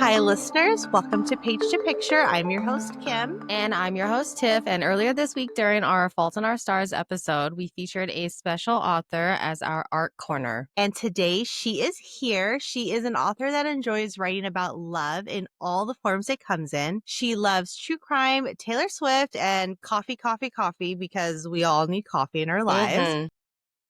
Hi, listeners. Welcome to Page to Picture. I'm your host, Kim. And I'm your host, Tiff. And earlier this week during our Fault in Our Stars episode, we featured a special author as our art corner. And today she is here. She is an author that enjoys writing about love in all the forms it comes in. She loves true crime, Taylor Swift, and coffee, because we all need coffee in our lives. Mm-hmm.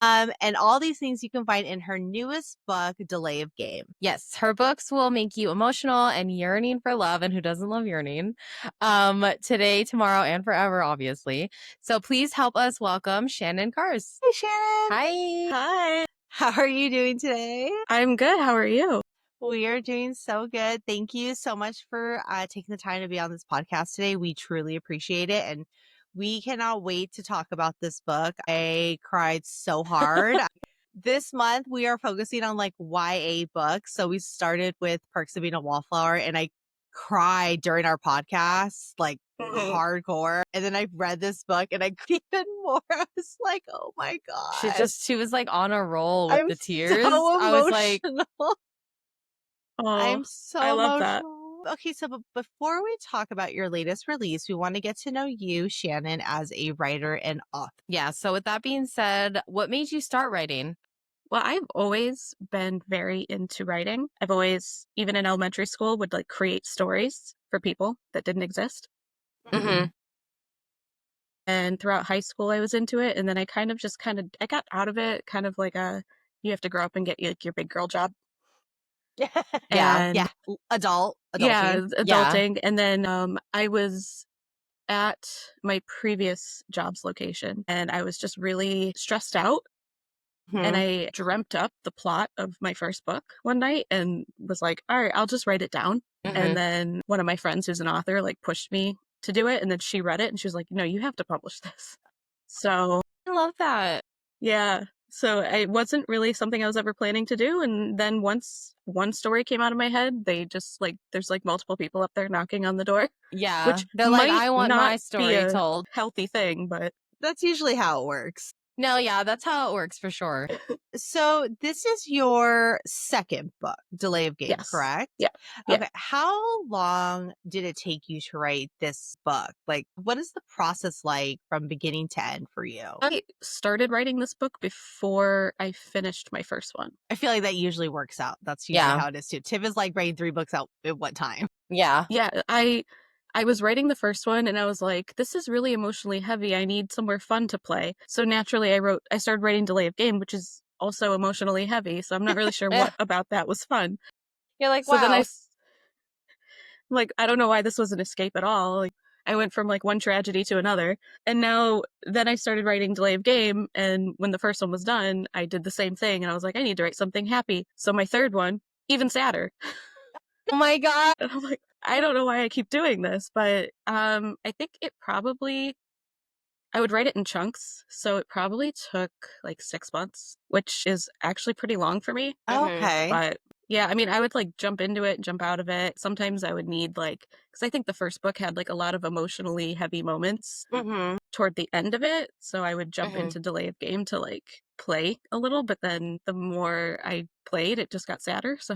And all these things you can find in her newest book, Delay of Game. Yes, her books will make you emotional and yearning for love, and who doesn't love yearning? Today, tomorrow, and forever, obviously. So please help us welcome Shannon Carse. Hey, Shannon. Hi. Hi. How are you doing today? I'm good. How are you? We are doing so good. Thank you so much for taking the time to be on this podcast today. We truly appreciate it. And we cannot wait to talk about this book. I cried so hard. This month, we are focusing on like YA books. So we started with Perks of Being a Wallflower, and I cried during our podcast, like hardcore. And then I read this book and I cried even more. I was like, oh my God. She was like on a roll with I'm the tears. so I was like, emotional. Oh, I'm so I love emotional. Okay, so before we talk about your latest release, we want to get to know you, Shannon, as a writer and author. yeah. So with that being said, what made you start writing? Well, I've always been very into writing. I've always, even in elementary school, would like create stories for people that didn't exist. Mm-hmm. And throughout high school, I was into it. And then I I got out of it kind of like you have to grow up and get like your big girl job. Yeah. And Yeah. Adulting. yeah, Yeah. adulting. And then I was at my previous job's location and I was just really stressed out. And I dreamt up the plot of my first book one night and was like, all right, I'll just write it down. Mhm. And then one of my friends who's an author like pushed me to do it. And then she read it and she was like, no, you have to publish this. So I love that. yeah. So it wasn't really something I was ever planning to do. And then once one story came out of my head, they just like, there's like multiple people up there knocking on the door. Yeah. Which They're like, might I want not my be story a told. healthy thing, but That's usually how it works. No, yeah, that's how it works for sure. So this is your second book, Delay of Game, yes. correct? Yeah. Okay. How long did it take you to write this book? Like, what is the process like from beginning to end for you? I started writing this book before I finished my first one. I feel like that usually works out. That's usually Yeah. how it is too. Tiff is like writing 3 books out at what time? Yeah. Yeah, I was writing the first one and I was like, this is really emotionally heavy. I need somewhere fun to play. So naturally I started writing Delay of Game, which is also emotionally heavy. So I'm not really sure what about that was fun. You're like, So wow. then I don't know why this was an escape at all. Like I went from like one tragedy to another. And then I started writing Delay of Game. And when the first one was done, I did the same thing. And I was like, I need to write something happy. So my third one, even sadder. Oh my God. And I'm like, I don't know why I keep doing this, but I think I would write it in chunks. So it probably took like 6 months, which is actually pretty long for me. Okay. But yeah, I mean, I would like jump into it, jump out of it. Sometimes I would need because I think the first book had like a lot of emotionally heavy moments toward the end of it. So I would jump into Delay of Game to like play a little, but then the more I played, it just got sadder. So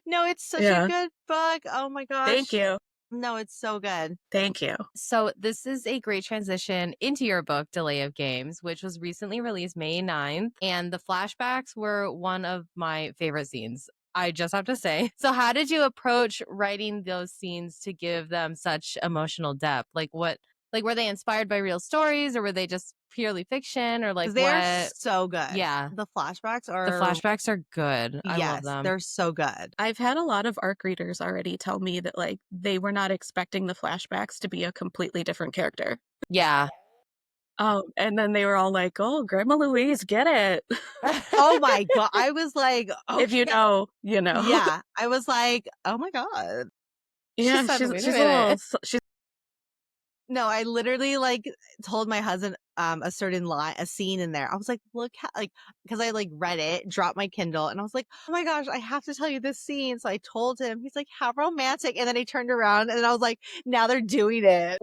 No, it's such a good book. Oh my gosh. thank you. No, it's so good. Thank you. So this is a great transition into your book, Delay of Games, which was recently released May 9th. And the flashbacks were one of my favorite scenes, I just have to say. So how did you approach writing those scenes to give them such emotional depth? Were they inspired by real stories or were they just purely fiction or like They're what? so good. Yeah. The flashbacks are good. I love them. They're so good. I've had a lot of ARC readers already tell me that like they were not expecting the flashbacks to be a completely different character. Yeah. And then they were all like, "Oh, Grandma Louise, get it." Oh my God. I was like, If you know, you know. Yeah. I was like, oh my God. Yeah, she's No, I literally like told my husband a certain line, a scene in there. I was like, look how, like, because I like read it, dropped my Kindle, and I was like, oh my gosh, I have to tell you this scene. So I told him. He's like, how romantic. And then I turned around and I was like, now they're doing it.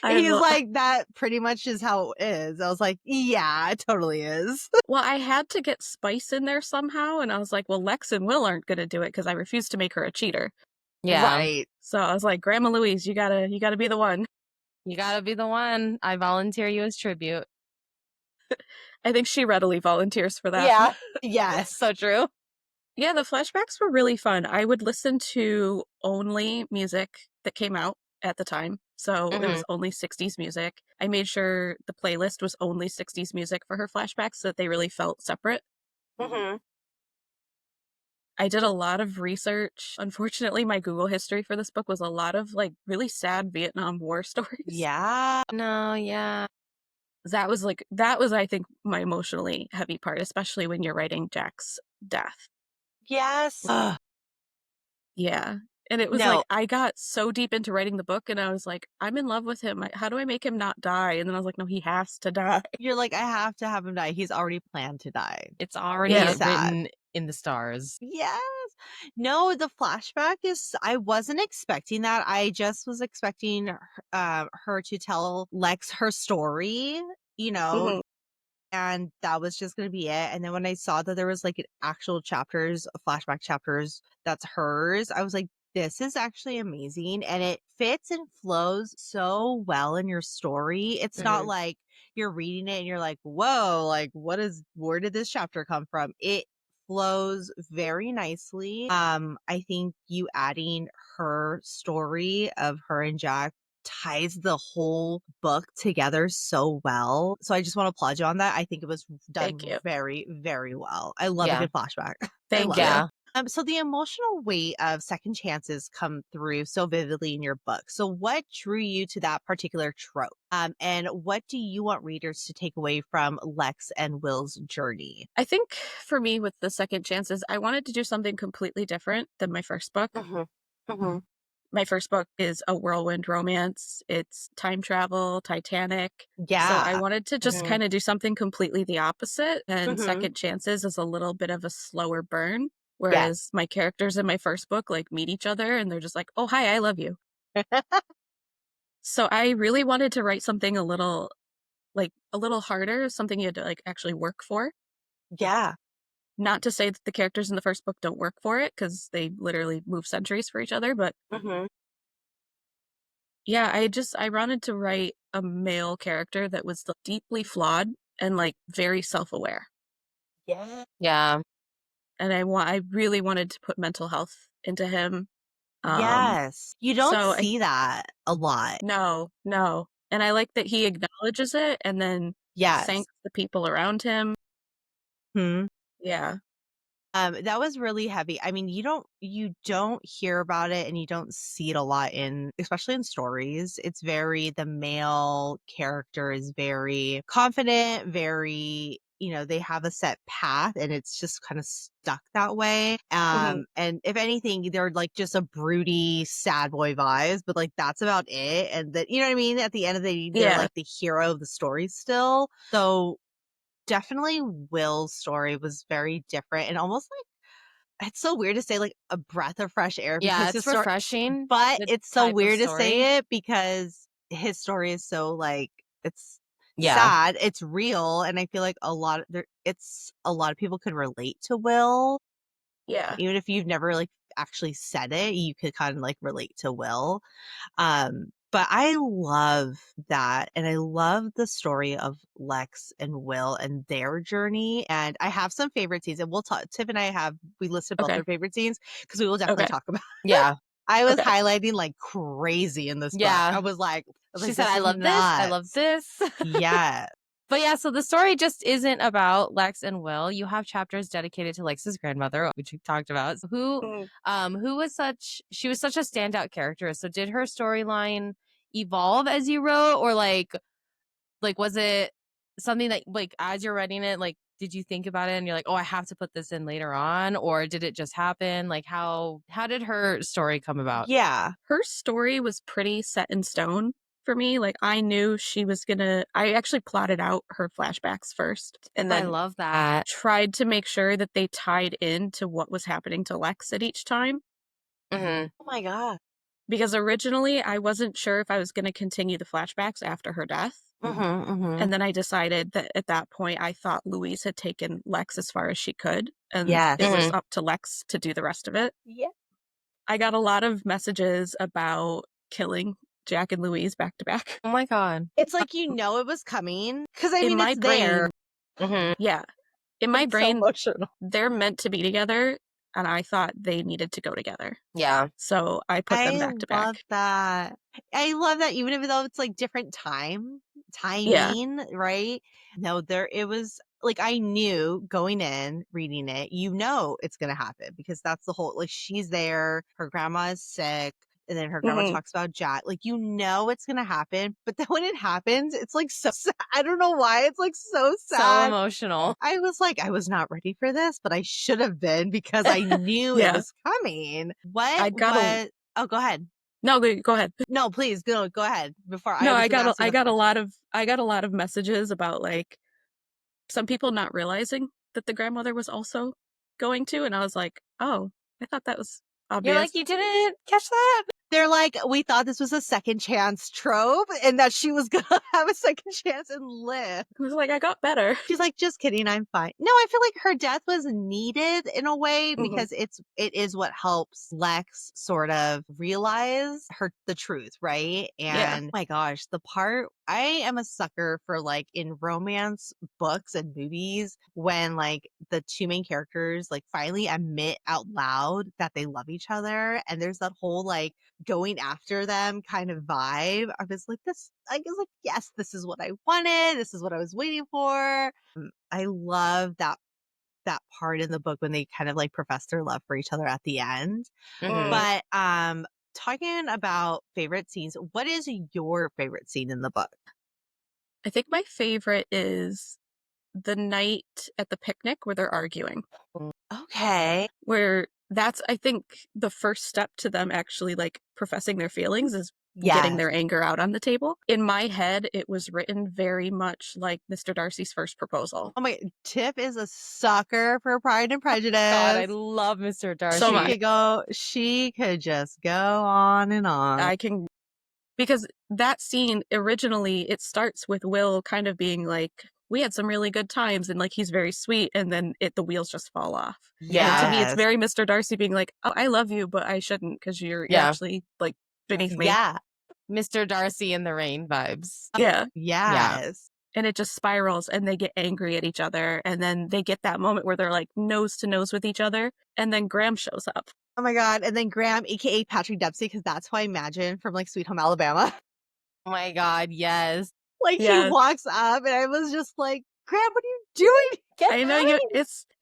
He's like, that pretty much is how it is. I was like, yeah, it totally is. Well, I had to get spice in there somehow, and I was like, well, Lex and Will aren't going to do it because I refused to make her a cheater. Yeah. Right. So I was like, Grandma Louise, you gotta be the one. You gotta be the one. I volunteer you as tribute. I think she readily volunteers for that. Yeah. Yes. So true. Yeah, the flashbacks were really fun. I would listen to only music that came out at the time. So it was only 60s music. I made sure the playlist was only 60s music for her flashbacks so that they really felt separate. I did a lot of research. Unfortunately, my Google history for this book was a lot of like really sad Vietnam War stories. Yeah. No, yeah. That was I think my emotionally heavy part, especially when you're writing Jack's death. Yes. Ugh. Yeah. And it was No, like I got so deep into writing the book and I was like, I'm in love with him. How do I make him not die? And then I was like, no, he has to die. you're like, I have to have him die. He's already planned to die. It's already Yeah. written in the stars. Yes. No, the flashback is, I wasn't expecting that. I just was expecting her to tell Lex her story, you know, Mhm. and that was just going to be it. And then when I saw that there was like an actual chapters, flashback chapters that's hers, I was like, this is actually amazing. And it fits and flows so well in your story. It's not like you're reading it and you're like, whoa, like where did this chapter come from? It flows very nicely. I think you adding her story of her and Jack ties the whole book together so well. So I just want to applaud you on that. I think it was done Thank you. very, very well. I love a Yeah. good flashback. I Thank love you. it. Yeah. So the emotional weight of second chances come through so vividly in your book. So what drew you to that particular trope? And what do you want readers to take away from Lex and Will's journey? I think for me with the second chances, I wanted to do something completely different than my first book. My first book is a whirlwind romance. It's time travel, Titanic. So I Yeah. wanted to just kind of do something completely the opposite. And Mhm. Second Chances is a little bit of a slower burn. Yes. Whereas my characters in my first book like meet each other and they're just like, oh, hi, I love you. So I really wanted to write something a little harder, something you had to like actually work for. Yeah. Not to say that the characters in the first book don't work for it, because they literally move centuries for each other, but yeah, I wanted to write a male character that was deeply flawed and like very self-aware. Yeah. Yeah. And I really wanted to put mental health into him. Yes. You don't So I see that a lot. no. And I like that he acknowledges it and then Yes. thanks the people around him. Hmm. Yeah. That was really heavy. I mean, you don't hear about it and you don't see it a lot especially in stories. It's very, the male character is very confident, very, they have a set path and it's just kind of stuck that way. Mhm. And if anything, they're like just a broody, sad boy vibes, but like that's about it. And that, you know what I mean? At the end of the day, they're Yeah. like the hero of the story still. So definitely Will's story was very different and almost like, it's so weird to say like a breath of fresh air Yeah, because it's his story, refreshing. but The it's so type of weird to story. say it because his story is so like, it's Yeah. sad, it's real, and I feel like a lot of people could relate to Will. Yeah. Even if you've never like actually said it, you could kind of like relate to Will. But I love that. And I love the story of Lex and Will and their journey. And I have some favorite scenes, and we'll talk. Tiff and we listed both Okay. our favorite scenes because we will definitely Okay. talk about. Yeah. I was Okay. highlighting like crazy in this book. Yeah. I was like, She said, this I is love this. I love nuts. this. Yeah. But yeah, so the story just isn't about Lex and Will. You have chapters dedicated to Lex's grandmother, which we talked about. Who was she was such a standout character. So did her storyline evolve as you wrote, or like was it something that like as you're writing it, like did you think about it and you're like, oh, I have to put this in later on, or did it just happen? Like how did her story come about? Yeah. Her story was pretty set in stone for me. Like I knew I actually plotted out her flashbacks first and I then love that. tried to make sure that they tied into what was happening to Lex at each time. Mm-hmm. Oh my God. Because originally I wasn't sure if I was going to continue the flashbacks after her death. And then I decided that at that point, I thought Louise had taken Lex as far as she could. And Yes. it was up to Lex to do the rest of it. Yeah. I got a lot of messages about killing Jack and Louise back to back. Oh my God. It's like it was coming. Because, I In mean, my it's there. brain, yeah. In my It's so brain, emotional. they're meant to be together, and I thought they needed to go together. Yeah. So I put them back to love back. that. I love that, even though it's like different timing, right? No, it was like, I knew going in, reading it, it's going to happen, because that's the whole, like, she's there, her grandma is sick. And then her grandma talks about Jack. Like, it's going to happen. But then when it happens, it's like so sad. I don't know why. It's like so So sad. emotional. I was like, I was not ready for this, but I should have been, because I knew it Yeah. was coming. I got a- Oh, go ahead. No, go ahead. No, please go ahead. Before No, was I gonna got ask you I the got a question. lot of messages about like some people not realizing that the grandmother was also going to, and I was like, oh, I thought that was obvious. You're like, you didn't catch that? They're like, we thought this was a second chance trope, and that she was gonna have a second chance and live. I was like, I got better. She's like, just kidding, I'm fine. No, I feel like her death was needed in a way, Mhm. because it is what helps Lex sort of realize the truth, right? Yeah. And my gosh, I am a sucker for, like, in romance books and movies, when like the two main characters like finally admit out loud that they love each other, and there's that whole like going after them kind of vibe. I was like, yes, this is what I wanted. This is what I was waiting for. I love that part in the book when they kind of like profess their love for each other at the end. Mhm. But talking about favorite scenes, what is your favorite scene in the book? I think my favorite is the night at the picnic where they're arguing. Okay. Where that's, I think, the first step to them actually like professing their feelings is getting their anger out on the table. In my head, it was written very much like Mr. Darcy's first proposal. Oh my, Tiff is a sucker for Pride and Prejudice. God, I love Mr. Darcy. So much. She could just go on and on. Because that scene originally, it starts with Will kind of being like, we had some really good times, and like he's very sweet, and then the wheels just fall off. Yeah. And to me, it's very Mr. Darcy being like, oh, I love you, but I shouldn't, because you're actually like beneath me. Yeah. Mr. Darcy in the Rain vibes. Yeah. Yes. And it just spirals, and they get angry at each other, and then they get that moment where they're like nose to nose with each other, and then Graham shows up. Oh my God. And then Graham, aka Patrick Dempsey, because that's who I imagine from like Sweet Home Alabama. Oh my God, yes. Like he walks up, and I was just like, Graham, what are you doing? I know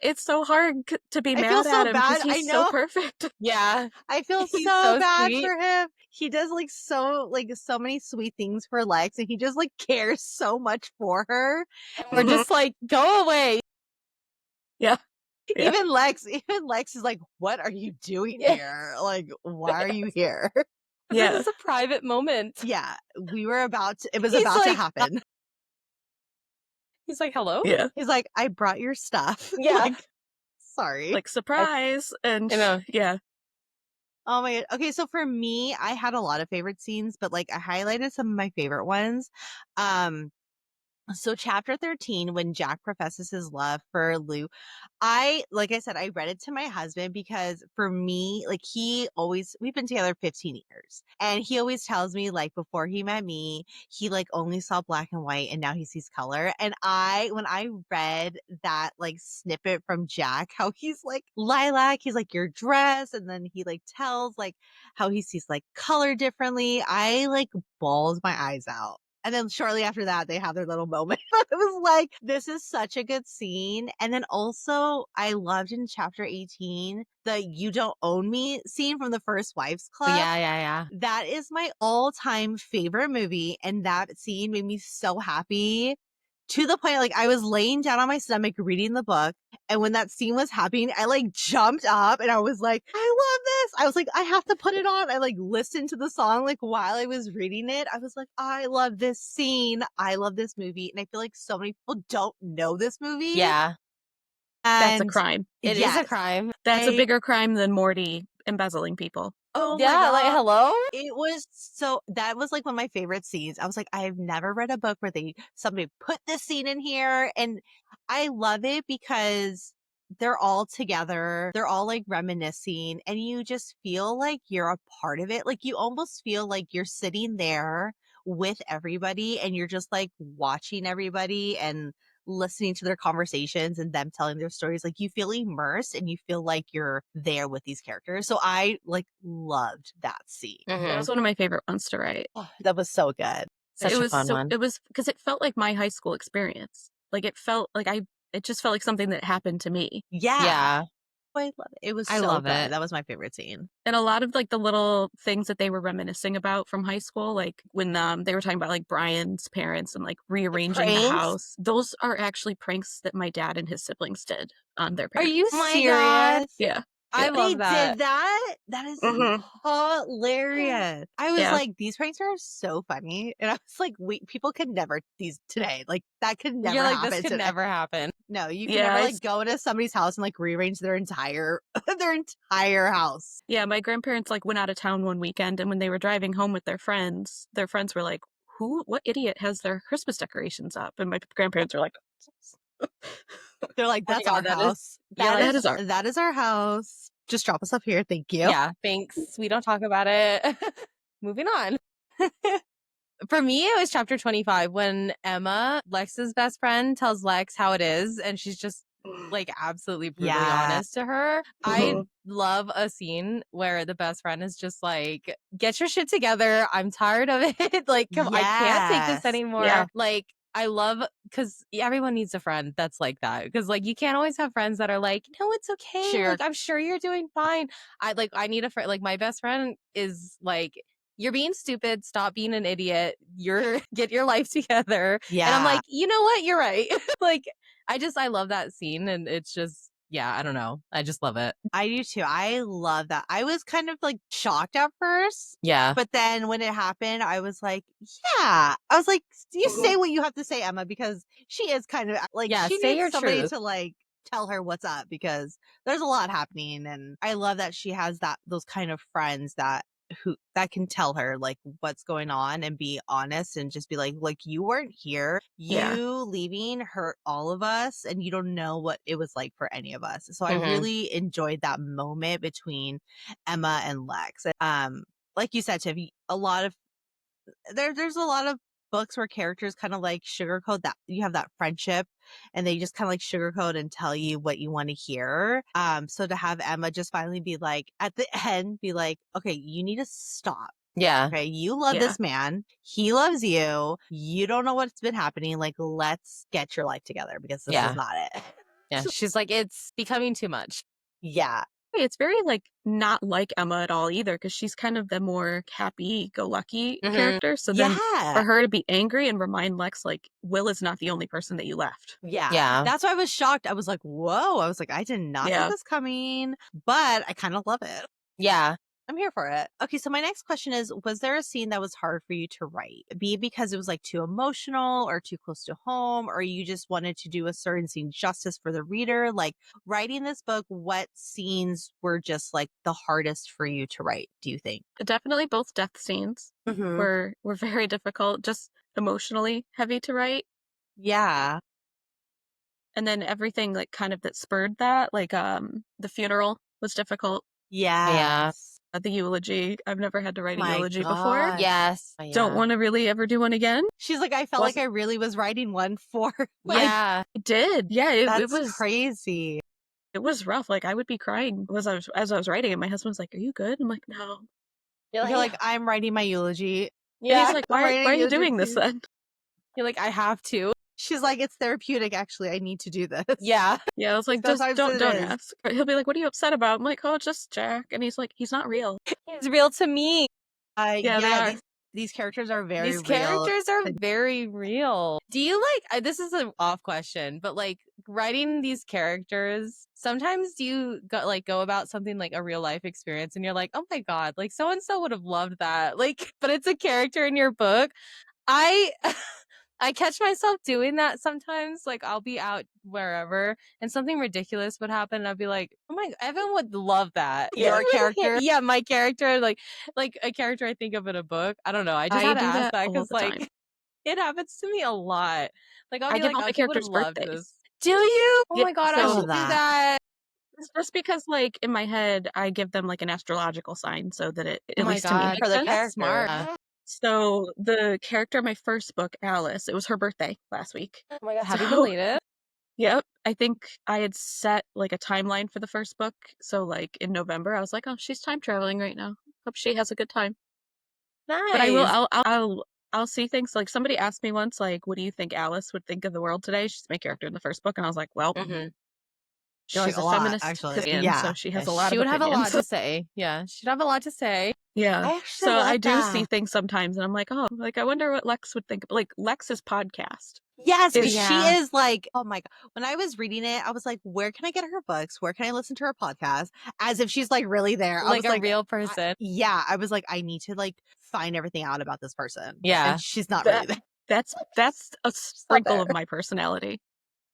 it's so hard to be mad at him because he's so perfect. Yeah. I feel He's so bad sweet. for him. He does so many sweet things for Lex, and he just like cares so much for her. Or just like, go away. Yeah. Even Lex is like, what are you doing here? Like, why are you here? This is a private moment. Yeah. It was about to happen. He's like, hello? Yeah. He's like, I brought your stuff. Yeah. Like, sorry. Like, surprise. And yeah. Oh my God. Okay, so for me, I had a lot of favorite scenes, but like I highlighted some of my favorite ones. So chapter 13, when Jack professes his love for Lou, like I said, I read it to my husband, because for me, like we've been together 15 years, and he always tells me like before he met me, he like only saw black and white, and now he sees color. And when I read that like snippet from Jack, how he's like, lilac, he's like your dress. And then he like tells like how he sees like color differently. I like bawled my eyes out. And then shortly after that, they have their little moment. It was like, this is such a good scene. And then also, I loved in chapter 18, the You Don't Own Me scene from the First Wives Club. Yeah. That is my all-time favorite movie. And that scene made me so happy, to the point, like, I was laying down on my stomach reading the book. And when that scene was happening, I like jumped up, and I was like, I love this. I was like, I have to put it on. I like listened to the song like while I was reading it. I was like, I love this scene. I love this movie. And I feel like so many people don't know this movie. Yeah. That's a crime. It is a crime. That's a bigger crime than Morty embezzling people. Oh yeah, my God. like hello? That was like one of my favorite scenes. I was like, I've never read a book where somebody put this scene in here. And I love it because they're all together. They're all like reminiscing, and you just feel like you're a part of it. Like you almost feel like you're sitting there with everybody and you're just like watching everybody and listening to their conversations and them telling their stories. Like you feel immersed and you feel like you're there with these characters. So I like loved that scene. That was one of my favorite ones to write. Oh, that was so good. Such it a was fun one. It was because it felt like my high school experience. Like it felt like it just felt like something that happened to me. Yeah. I love it. It was I so love good. it. That was my favorite scene. And a lot of like the little things that they were reminiscing about from high school, like when they were talking about like Brian's parents and like rearranging the pranks? house. Those are actually pranks that my dad and his siblings did on their Are parents. you Oh my serious? God. Yeah. I They love that. did that? That is Mhm. hilarious. I was Yeah. like, these pranks are so funny. And I was like, wait, people could never these today. Like that could never You're like, happen this could today. never happen. No, you can Yeah, never I like go into somebody's house and like rearrange their entire their entire house. Yeah, my grandparents like went out of town one weekend, and when they were driving home with their friends were like, what idiot has their Christmas decorations up? And my grandparents are like, They're like, Oh my that's God, our that is- house. you're like- That is our house. Just drop us up here. Thank you. Yeah, thanks. We don't talk about it. Moving on. For me, it was chapter 25 when Emma, Lex's best friend, tells Lex how it is, and she's just like absolutely brutally Yeah. honest to her. I Mhm. love a scene where the best friend is just like, get your shit together. I'm tired of it. Like, come, I can't take Yes. this anymore. Yeah. Like, I love because everyone needs a friend that's like that. Because like you can't always have friends that are like, no, it's okay. Sure. Like I'm sure you're doing fine. I need a friend. Like my best friend is like, you're being stupid. Stop being an idiot. Get your life together. Yeah. And I'm like, you know what? You're right. Like I love that scene, and it's just yeah, I don't know. I just love it. I do too. I love that. I was kind of like shocked at first. Yeah. But then when it happened, I was like, yeah. I was like, you say what you have to say, Emma, because she is kind of like, Yeah, she say needs your somebody truth. to like tell her what's up because there's a lot happening. And I love that she has those kind of friends that can tell her like what's going on and be honest and just be like you weren't here. Yeah. You leaving hurt all of us and you don't know what it was like for any of us. So I Mhm. really enjoyed that moment between Emma and Lex. Like you said, Tiff, a lot of there's a lot of books where characters kind of like sugarcoat that you have that friendship and they just kind of like sugarcoat and tell you what you want to hear. So to have Emma just finally be like at the end, be like, okay, you need to stop. Yeah. Okay, you love Yeah. this man. He loves you. You don't know what's been happening. Like, let's get your life together because this Yeah. is not it. Yeah. She's like, it's becoming too much. Yeah. It's very like not like Emma at all either, because she's kind of the more happy-go-lucky Mhm. character. So then Yeah. for her to be angry and remind Lex like Will is not the only person that you left. Yeah. Yeah. That's why I was shocked. I was like, whoa. I was like, I did not see Yeah. this coming, but I kind of love it. Yeah. I'm here for it. Okay, so my next question is, was there a scene that was hard for you to write? Be it because it was like too emotional or too close to home, or you just wanted to do a certain scene justice for the reader? Like writing this book, what scenes were just like the hardest for you to write, do you think? Definitely both death scenes Mm-hmm. were very difficult, just emotionally heavy to write. Yeah. And then everything like kind of that spurred that, like the funeral was difficult. Yeah. The eulogy. I've never had to write a My eulogy before. God. Yes. Don't want to really ever do one again. She's like, I felt like I really was writing one for. Like, Yeah. I did. Yeah, it that's was crazy. It was rough. Like I would be crying as I was writing it. My husband was like, "Are you good?" I'm like, "No." You're like, I'm writing my eulogy. And yeah. he's like, I'm "Why writing are you eulogy doing this too." then?" You're like, I have to. She's like, it's therapeutic. Actually, I need to do this. Yeah. Yeah, I was like, "Just Sometimes don't it is. ask." He'll be like, "What are you upset about?" I'm like, "Oh, just Jack." And he's like, "He's not real." It's real to me. Yeah, they are. These characters are very These real. characters are very real. Do you like, this is an off question, but like writing these characters, sometimes do you go about something like a real life experience and you're like, oh my God, like so and so would have loved that. Like, but it's a character in your book. I I catch myself doing that sometimes. Like I'll be out wherever and something ridiculous would happen and I'll be like, oh my, Evan would love that. Your character? Yeah, my character, like a character I think of in a book. I don't know. I just I had to do ask that that all because the like time. it happens to me a lot. Like I'll I be give like, all oh, my he would have characters loved birthdays. this. Do you? Oh Yeah, my God, I so- should do that. It's just because, like, in my head, I give them, like, an astrological sign so that it, Oh at my least to me, god, makes For the sense. that's character. smart. So, the character in my first book, Alice, it was her birthday last week. Oh my god, happy So belated. yep, I think I had set, like, a timeline for the first book, so, like, in November, I was like, "Oh, she's time traveling right now. Hope she has a good time." But I will Nice. I'll see things like, somebody asked me once, like, "What do you think Alice would think of the world today?" She's my character in the first book, and I was like, "Well, Mhm. You're like she's a a lot, feminist actually. historian, so Yeah. she Yeah, has a lot she of would have a lot opinions." to say. Yeah, she'd have a lot to say. Yeah. I actually So I love do see that. things sometimes, and I'm like, "Oh, like, I wonder what Lex would think." Like, Lex's podcast Yes, because is she Yeah. is like, oh my god. When I was reading it, I was like, where can I get her books? Where can I listen to her podcast? As if she's like really there. I Like was a like, real person. yeah, I was like, I need to like find everything out about this person. Yeah. And she's not really that there. that's a She's not sprinkle there. of my personality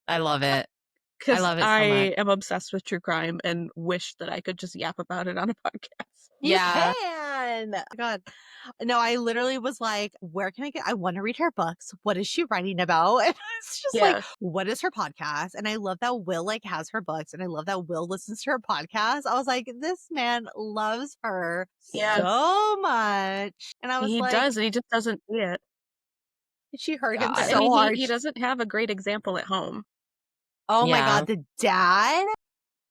I love it. I because love it I so much. am obsessed with true crime and wish that I could just yap about it on a podcast. You Yeah. can. Oh God. No, I literally was like, where can I get? I want to read her books. What is she writing about? And it's just like, Yeah. what is her podcast? And I love that Will like has her books and I love that Will listens to her podcast. I was like, this man loves her Yeah. so much. And I was He like, does, and he just doesn't see it. she hurt him God. I mean, so hard. he doesn't have a great example at home. Oh my Yeah. God, the dad.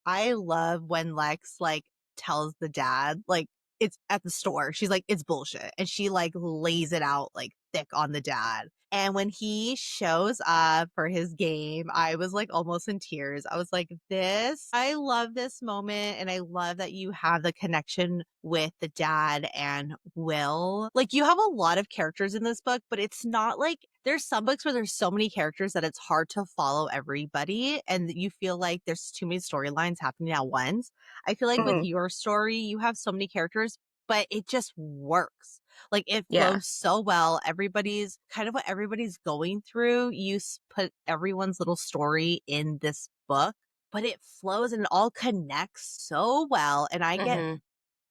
I love when Lex like tells the dad, like it's at the store. She's like, it's bullshit. And she like lays it out like thick on the dad. And when he shows up for his game, I was like almost in tears. I was like, I love this moment. And I love that you have the connection with the dad and Will. Like, you have a lot of characters in this book, but it's not like there's some books where there's so many characters that it's hard to follow everybody. And you feel like there's too many storylines happening at once. I feel like with Mhm. your story, you have so many characters, but it just works. Like it Yeah. flows so well. Everybody's kind of what everybody's going through. Put everyone's little story in this book, but it flows and it all connects so well. And I get Mhm.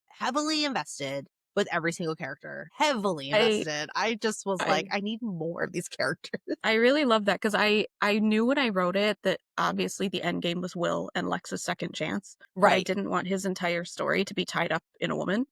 heavily invested with every single character. Heavily I invested. I just was I like, I need more of these characters. I really love that because I knew when I wrote it that obviously the end game was Will and Lex's second chance, but I didn't want his entire story to be tied up in a woman.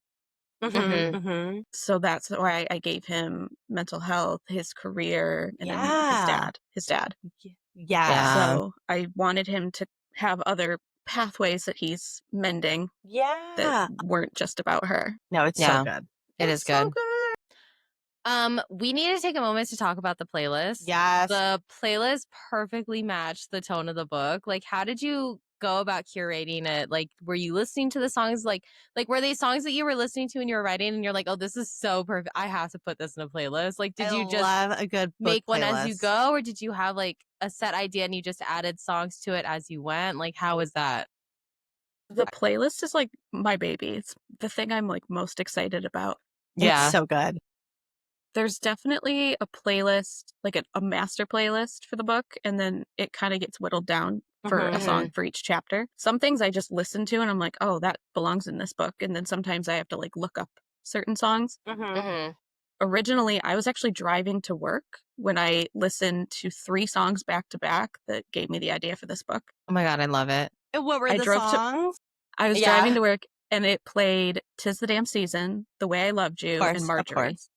Mm-hmm, Mhm. mm-hmm. So that's why I gave him mental health, his career, and then his Yeah. dad. His dad. Yes. Yeah. So I wanted him to have other pathways that he's mending that Yeah. weren't just about her. No, it's so Yeah. good. It It's is so good. good. We need to take a moment to talk about the playlist. Yes. The playlist perfectly matched the tone of the book. Like, how did you go about curating it? Like, were you listening to the songs? Like were they songs that you were listening to and you were writing and you're like, oh, this is so perfect. I have to put this in a playlist. Like, did I you just love a good book make one as you playlist. go, or did you have like a set idea and you just added songs to it as you went? Like, how was that? The playlist is like my baby. It's the thing I'm like most excited about. It's Yeah. so good. There's definitely a playlist, like a master playlist for the book, and then it kind of gets whittled down for a song for each chapter. Some things I just listen to and I'm like, oh, that belongs in this book. And then sometimes I have to like look up certain songs. Mm-hmm. Originally, I was actually driving to work when I listened to 3 songs back to back that gave me the idea for this book. Oh my God, I love it. And what were I the drove to, songs? I was Yeah. driving to work and it played "'Tis the Damn Season," "The Way I Loved You," and Of "Marjorie" course.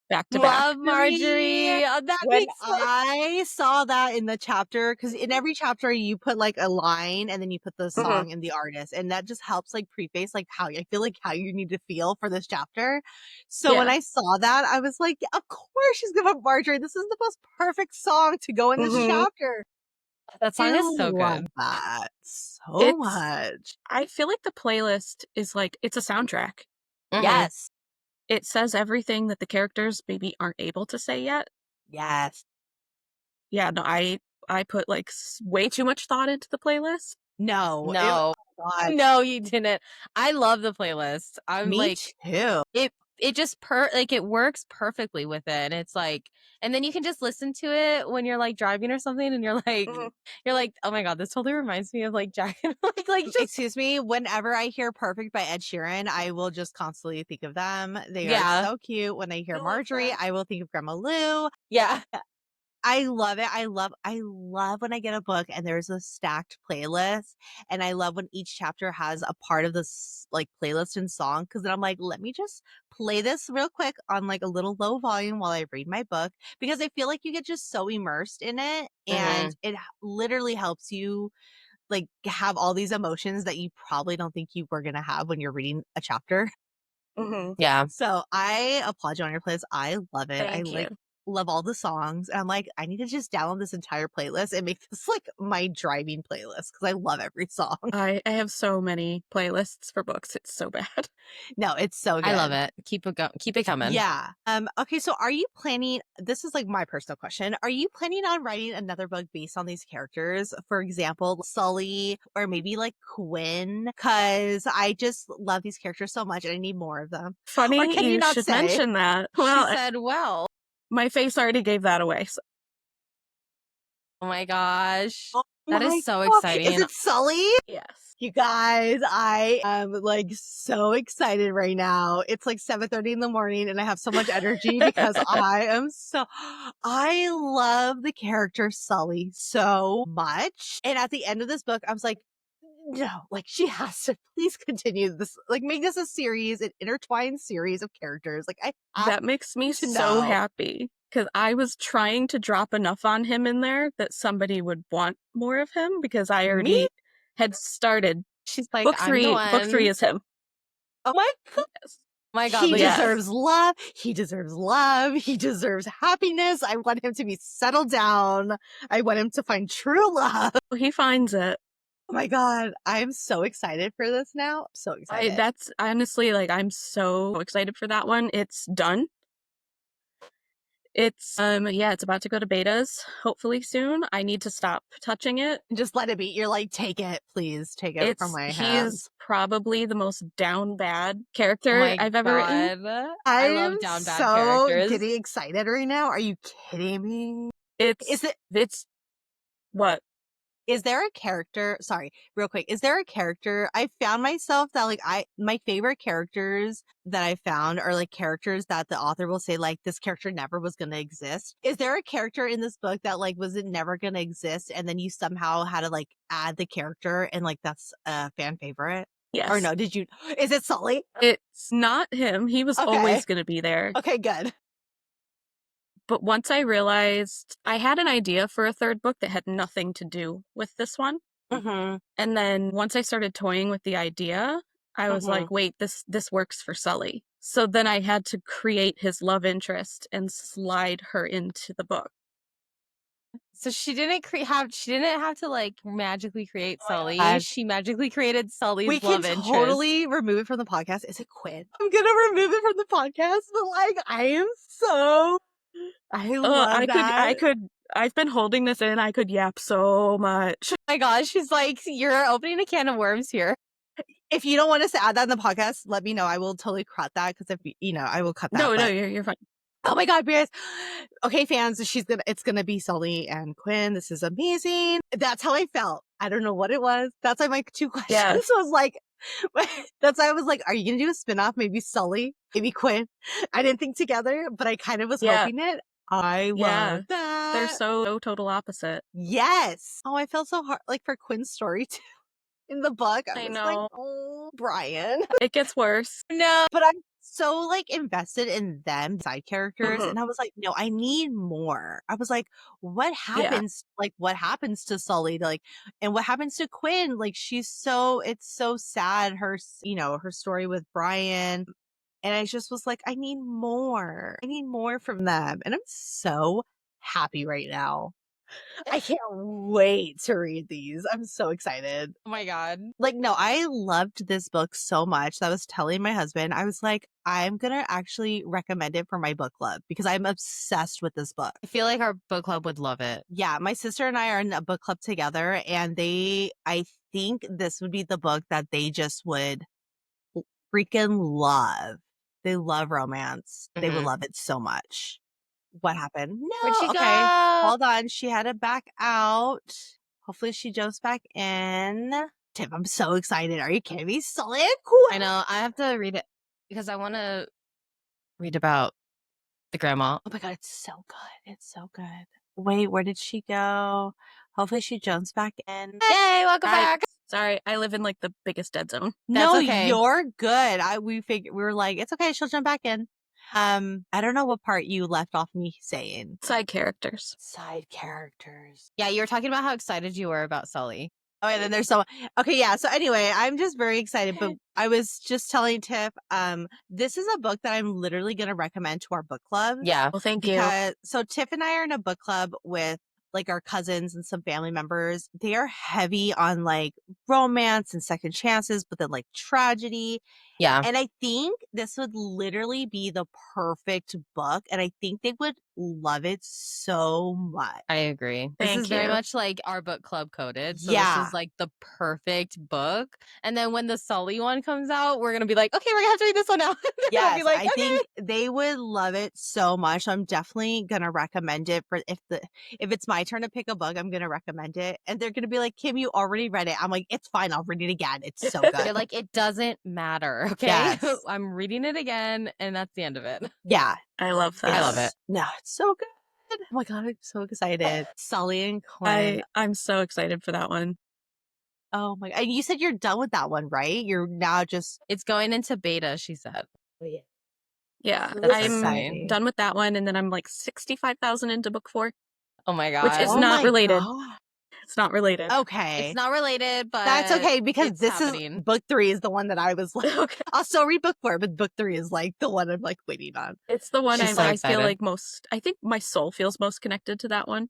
back to back. Love Marjorie. Oh, that When makes sense. I saw that in the chapter, because in every chapter you put like a line and then you put the song and the artist, and that just helps like preface like how I feel like how you need to feel for this chapter. So when Yeah. I saw that, I was like, of course she's gonna put Marjorie. This is the most perfect song to go in this chapter. That song I is so love good. that so It's much. I feel like the playlist is like it's a soundtrack. Mhm. Yes. It says everything that the characters maybe aren't able to say yet. Yes. Yeah, no, I put like way too much thought into the playlist. No. No. Oh God. No, you didn't. I love the playlist. I'm Me like, too. it just like it works perfectly with it. And it's like, and then you can just listen to it when you're like driving or something and you're like, oh my God, this totally reminds me of like Jack and like just Excuse me, whenever I hear Perfect by Ed Sheeran, I will just constantly think of them. They are Yeah. so cute. When I hear I love Marjorie, that. I will think of Grandma Lou. Yeah. I love it. I love when I get a book and there's a stacked playlist, and I love when each chapter has a part of this like playlist and song, because then I'm like, let me just play this real quick on like a little low volume while I read my book, because I feel like you get just so immersed in it, and it literally helps you like have all these emotions that you probably don't think you were gonna have when you're reading a chapter. Yeah. So I applaud you on your playlist. I love it. I Thank you. love all the songs. And I'm like, I need to just download this entire playlist and make this like my driving playlist because I love every song. I have so many playlists for books. It's so bad. No, it's so good. I love it. Keep it coming. Yeah. Okay, so are you planning, this is like my personal question. Are you planning on writing another book based on these characters? For example, Sully or maybe like Quinn? Cause I just love these characters so much and I need more of them. Or Funny can you you not should say? mention that. She Well, said, well, my face already gave that away. So oh my gosh. Oh That is my so God. exciting. Is it Sully? yes. You guys, I am like so excited right now. It's like 7:30 in the morning and I have so much energy because I love the character Sully so much. And at the end of this book, I was like, no, like she has to please continue this, like make this a series, an intertwined series of characters. Like I have That makes me to so know. happy because I was trying to drop enough on him in there that somebody would want more of him because I Me? already had started. She's like, Book I'm the 3, one. book 3 is him. Oh my God. Yes. My God, He look Yes. deserves love. He deserves love. He deserves happiness. I want him to be settled down. I want him to find true love. He finds it. Oh my God. I'm so excited for this now. I'm so excited. That's honestly like I'm so excited for that one. It's done. It's it's about to go to betas hopefully soon. I need to stop touching it. Just let it be. You're like, take it, please. Take it from my He hands. is probably the most down bad Oh character my I've ever written. God. I I love am down bad so characters. getting excited right now. Are you kidding me? It's what? Is there a character, sorry, real quick, is there a character I found myself that like my favorite characters that I found are like characters that the author will say like this character never was going to exist. Is there a character in this book that like was it never going to exist and then you somehow had to like add the character and like that's a fan favorite? Yes. Or no, is it Sully? It's not him. He was Okay. always going to be there. Okay, good. But once I realized I had an idea for a third book that had nothing to do with this one. Mm-hmm. And then once I started toying with the idea, I was Mm-hmm. like, wait, this works for Sully. So then I had to create his love interest and slide her into the book. So she didn't have to like magically create Sully. God. She magically created Sully's We can love interest. totally remove it from the podcast. Is it Quinn? I'm gonna remove it from the podcast, but like I love that. I've been holding this in. I could yap so much. Oh my gosh, she's like, you're opening a can of worms here. If you don't want us to add that in the podcast, let me know. I will totally cut that because if I will cut that. No, but- you're fine. Oh my God, guys. Okay, fans, it's gonna be Sully and Quinn. This is amazing. That's how I felt. I don't know what it was. That's why my two questions was like, that's why I was like, are you gonna do a spinoff? Maybe Sully, maybe Quinn. I didn't think together, but I kind of was hoping it. I love that. They're so total opposite. Yes. Oh, I felt so hard like for Quinn's story too. In the book, I was know. like, oh, Brian. It gets worse. No. But I'm so like invested in them side characters. Mhm. And I was like, no, I need more. I was like, what happens? Like, what happens to Sully? Like, and what happens to Quinn? Like, it's so sad. Her story with Brian. And I just was like, I need more. I need more from them. And I'm so happy right now. I can't wait to read these. I'm so excited. Oh my God. Like, no, I loved this book so much that I was telling my husband, I was like, I'm going to actually recommend it for my book club because I'm obsessed with this book. I feel like our book club would love it. Yeah, my sister and I are in a book club together and I think this would be the book that they just would freaking love. They love romance. They would love it so much. What happened? No. Where'd she okay. go? Hold on. She had to back out. Hopefully she jumps back in. Tim, I'm so excited. Are you kidding me? Solid? I know. I have to read it because I want to read about the grandma. Oh my God, it's so good. It's so good. Wait, where did she go? Hopefully she jumps back in. Yay, welcome back. Sorry, I live in like the biggest dead zone. No, That's okay. you're good. We were like, it's okay, she'll jump back in. I don't know what part you left off me saying. Side characters. Side characters. Yeah, you were talking about how excited you were about Sully. Oh, and then there's someone. Okay, yeah. So anyway, I'm just very excited. But I was just telling Tiff, this is a book that I'm literally going to recommend to our book club. Yeah. Well, thank you. Because so Tiff and I are in a book club with like our cousins and some family members. They are heavy on like romance and second chances, but then like tragedy. Yeah. And I think this would literally be the perfect book. And I think they would love it so much. I agree. This Thank is very you. much like our book club coded. So Yeah. this is like the perfect book. And then when the Sully one comes out, we're gonna be like, okay, we're gonna have to read this one now. Yes, be like, I think they would love it so much. So I'm definitely gonna recommend it for if it's my turn to pick a book, I'm gonna recommend it. And they're gonna be like, Kim, you already read it. I'm like, it's fine, I'll read it again. It's so good. You're like, it doesn't matter. Okay. Yes. I'm reading it again, and that's the end of it. Yeah. I love that. I love it. No, it's so good. Oh my god, I'm so excited. Sully and Quinn. I'm so excited for that one. Oh my god. And you said you're done with that one, right? You're now just It's going into beta, she said. oh, yeah. Yeah, That's I'm exciting. done with that one, and then I'm like 65,000 into book 4. Oh my god. Which is Oh not my related. God. It's not related. Okay. It's not related, but That's okay because it's this happening. is book 3 is the one that I was like, Okay. I'll still read book 4, but book 3 is like the one I'm like waiting on. It's the one She's so I feel excited. like most. I think my soul feels most connected to that one.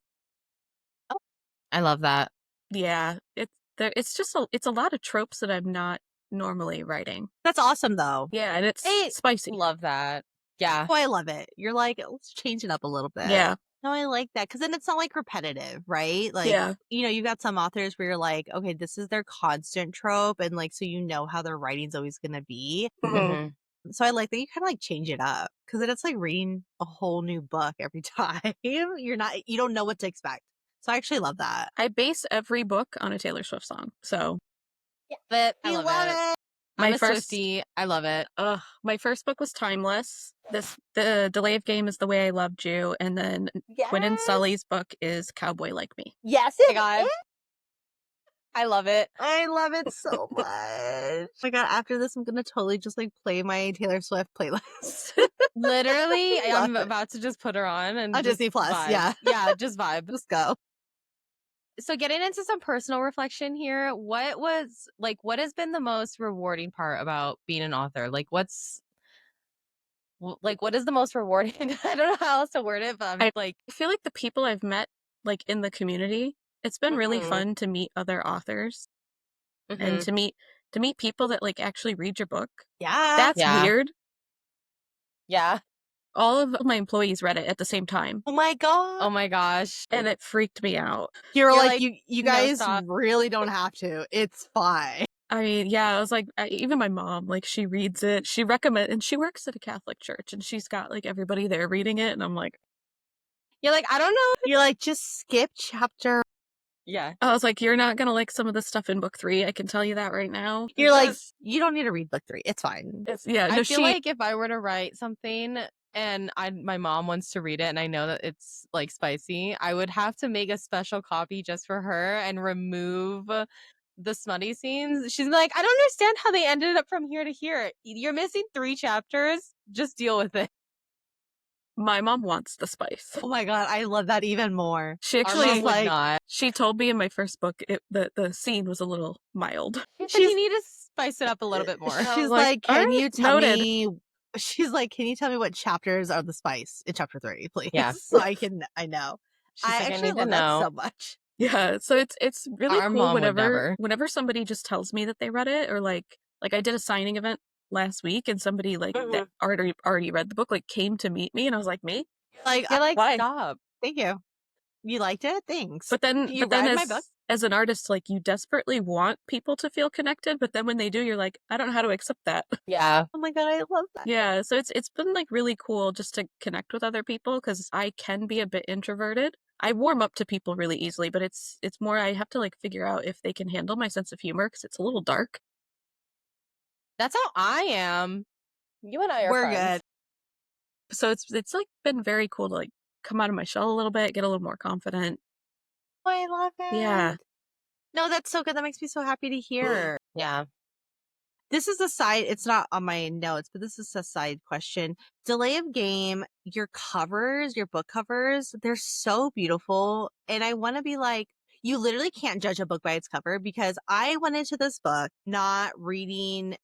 I love that. Yeah, it's just it's a lot of tropes that I'm not normally writing. That's awesome though. Yeah, and it's I spicy. Love that. Yeah. Oh, I love it. You're like, let's change it up a little bit. Yeah, No, I like that because then it's not like repetitive, right? Like, yeah. you've got some authors where you're like, okay, this is their constant trope, and like, so how their writing's always gonna be. Mhm. So I like that you kind of like change it up because then it's like reading a whole new book every time. You don't know what to expect. So I actually love that. I base every book on a Taylor Swift song. So But I You love love it. it. I'm My a first- Swiftie. I love it. my first book was timeless. The Delay of Game is The Way I Loved You, and then Quinn and Sully's book is Cowboy Like Me. Yes, Oh my god. I love it. I love it so much. Oh my god, after this I'm gonna totally just like play my Taylor Swift playlist. Literally, I love I'm it. about to just put her on and On just Disney Plus, vibe. yeah. Yeah, just vibe. Just go. So getting into some personal reflection here, what has been the most rewarding part about being an author? Like what is the most rewarding? I don't know how else to word it, but I feel like the people I've met like in the community, it's been really Mhm. fun to meet other authors and Mhm. to meet people that like actually read your book. Yeah. That's Yeah. weird. Yeah. All of my employees read it at the same time, Oh my god. Oh my gosh. and it freaked me out. You're like, like, you no, guys stop. really don't have to. It's fine. I mean, yeah, I was like, even my mom, like, she reads it. She recommends, and she works at a Catholic church, and she's got like everybody there reading it, and I'm like, You're like, I don't know. You're like, just skip chapter. Yeah. I was like, you're not gonna like some of the stuff in book 3. I can tell you that right now. You're like, you don't need to read book 3. It's fine. Yeah, I no, feel like if I were to write something and my mom wants to read it and I know that it's like spicy, I would have to make a special copy just for her and remove the smutty scenes. She's like, I don't understand how they ended up from here to here. You're missing 3 chapters. Just deal with it. my mom wants the spice. Oh my god, I love that even more. She Our actually mom would like- not. she told me in my first book the scene was a little mild. But you need to spice it up a little bit more. I She's was like, like, can "Alright, you tell noted." me? She's like, can you tell me what chapters are the spice in chapter 3, please? Yeah. So I know. She's I like, actually need to love that know. so much. Yeah, so it's really Our cool mom would never. whenever somebody just tells me that they read it, or like I did a signing event last week, and somebody like that already read the book like came to meet me, and I was like, me? Like, You're like, why? stop. thank you. You liked it? Thanks. But then my book? as an artist, like you desperately want people to feel connected, but then when they do, you're like, I don't know how to accept that. Yeah. Oh my god, I love that. Yeah, so it's been like really cool just to connect with other people because I can be a bit introverted. I warm up to people really easily, but it's more I have to like figure out if they can handle my sense of humor because it's a little dark. That's how I am. You and I are We're friends. good. So it's like been very cool to like come out of my shell a little bit, get a little more confident. Oh, I love it. Yeah. No, that's so good. That makes me so happy to hear. Yeah. This is a side, it's not on my notes, but this is a side question. Delay of Game, your covers, your book covers, they're so beautiful. And I want to be like, you literally can't judge a book by its cover, because I went into this book not reading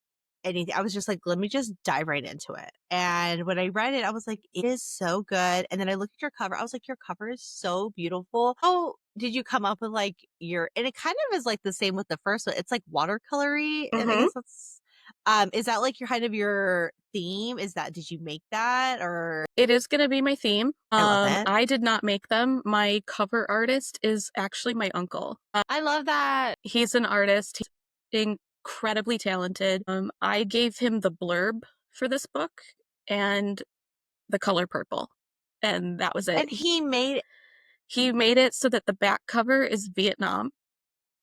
anything. I was just like, let me just dive right into it. And when I read it, I was like, it is so good. And then I looked at your cover. I was like, your cover is so beautiful. Oh, did you come up with like and it kind of is like the same with the first one. It's like watercolory. And I Mhm. guess that's, is that like your kind of your theme? Did you make that, or? It is going to be my theme. I love it. I did not make them. My cover artist is actually my uncle. I love that. He's an artist. He's incredibly talented. I gave him the blurb for this book and the color purple, and that was it. And he made it so that the back cover is Vietnam,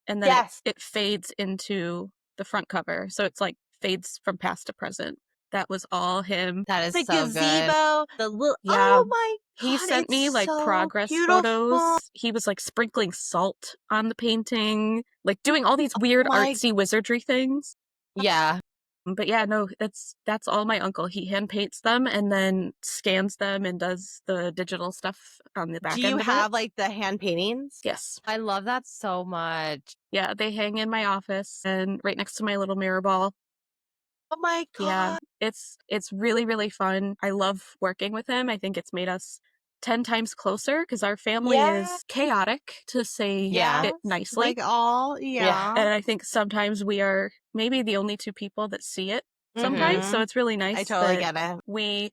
and then Yes. it fades into the front cover, so it's like fades from past to present. That was all him. That is the so good. gazebo, the little, Yeah. oh my He God, sent me it's like so progress beautiful. photos. He was like sprinkling salt on the painting, like doing all these weird my- artsy wizardry things. Yeah. But yeah, no, that's all my uncle. He hand paints them and then scans them and does the digital stuff on the back Do end you of it. have like the hand paintings? Yes. I love that so much. Yeah, they hang in my office and right next to my little mirror ball. Oh my God. Yeah, it's really, really fun. I love working with him. I think it's made us 10 times closer because our family Yeah. is chaotic, to say Yeah. it nicely. Like all, yeah. And I think sometimes we are maybe the only two people that see it sometimes. So Mhm. it's really nice I totally that get it.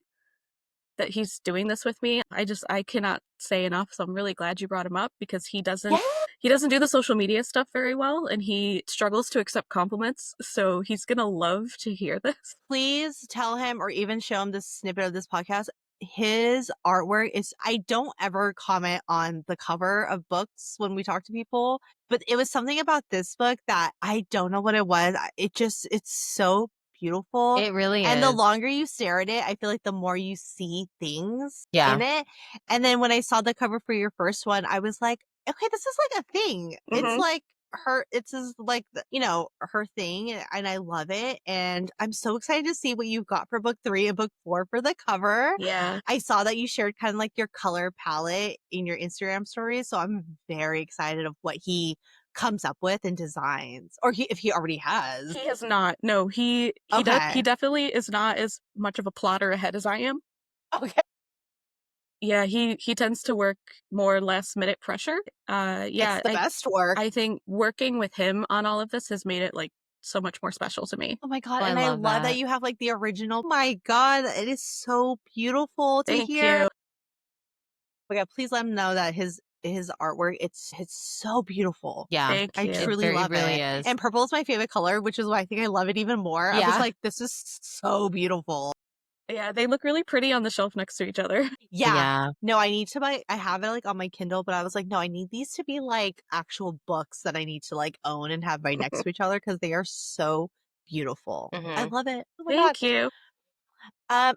that he's doing this with me. I cannot say enough. So I'm really glad you brought him up because he doesn't do the social media stuff very well and he struggles to accept compliments. So he's going to love to hear this. Please tell him, or even show him this snippet of this podcast. His artwork is, I don't ever comment on the cover of books when we talk to people, but it was something about this book that I don't know what it was. It's so beautiful. It really And is. the longer you stare at it, I feel like the more you see things Yeah. in it. And then when I saw the cover for your first one, I was like, okay, this is like a thing. It's Mhm. like it's just like her thing, and I love it. And I'm so excited to see what you've got for book 3 and book 4 for the cover. Yeah. I saw that you shared kind of like your color palette in your Instagram stories, so I'm very excited of what he comes up with and designs, or if he already has. He has not. No, he Okay. definitely is not as much of a plotter ahead as I am. Okay. Yeah, he tends to work more last minute pressure. Yeah, It's the best work. I think working with him on all of this has made it like so much more special to me. Oh my God. Oh, I And I love love that that. you have like the original. Oh my God, it is so beautiful to Thank hear. you. Oh my God, please let him know that his artwork, it's so beautiful. Yeah. Thank I you. truly love really it. is. And purple is my favorite color, which is why I think I love it even more. I was Yeah. like, this is so beautiful. Yeah, they look really pretty on the shelf next to each other. Yeah. Yeah. No, I need to buy, I have it like on my Kindle, but I was like, no, I need these to be like actual books that I need to like own and have right next to each other because they are so beautiful. I Mhm. love it. Oh my God. Thank you.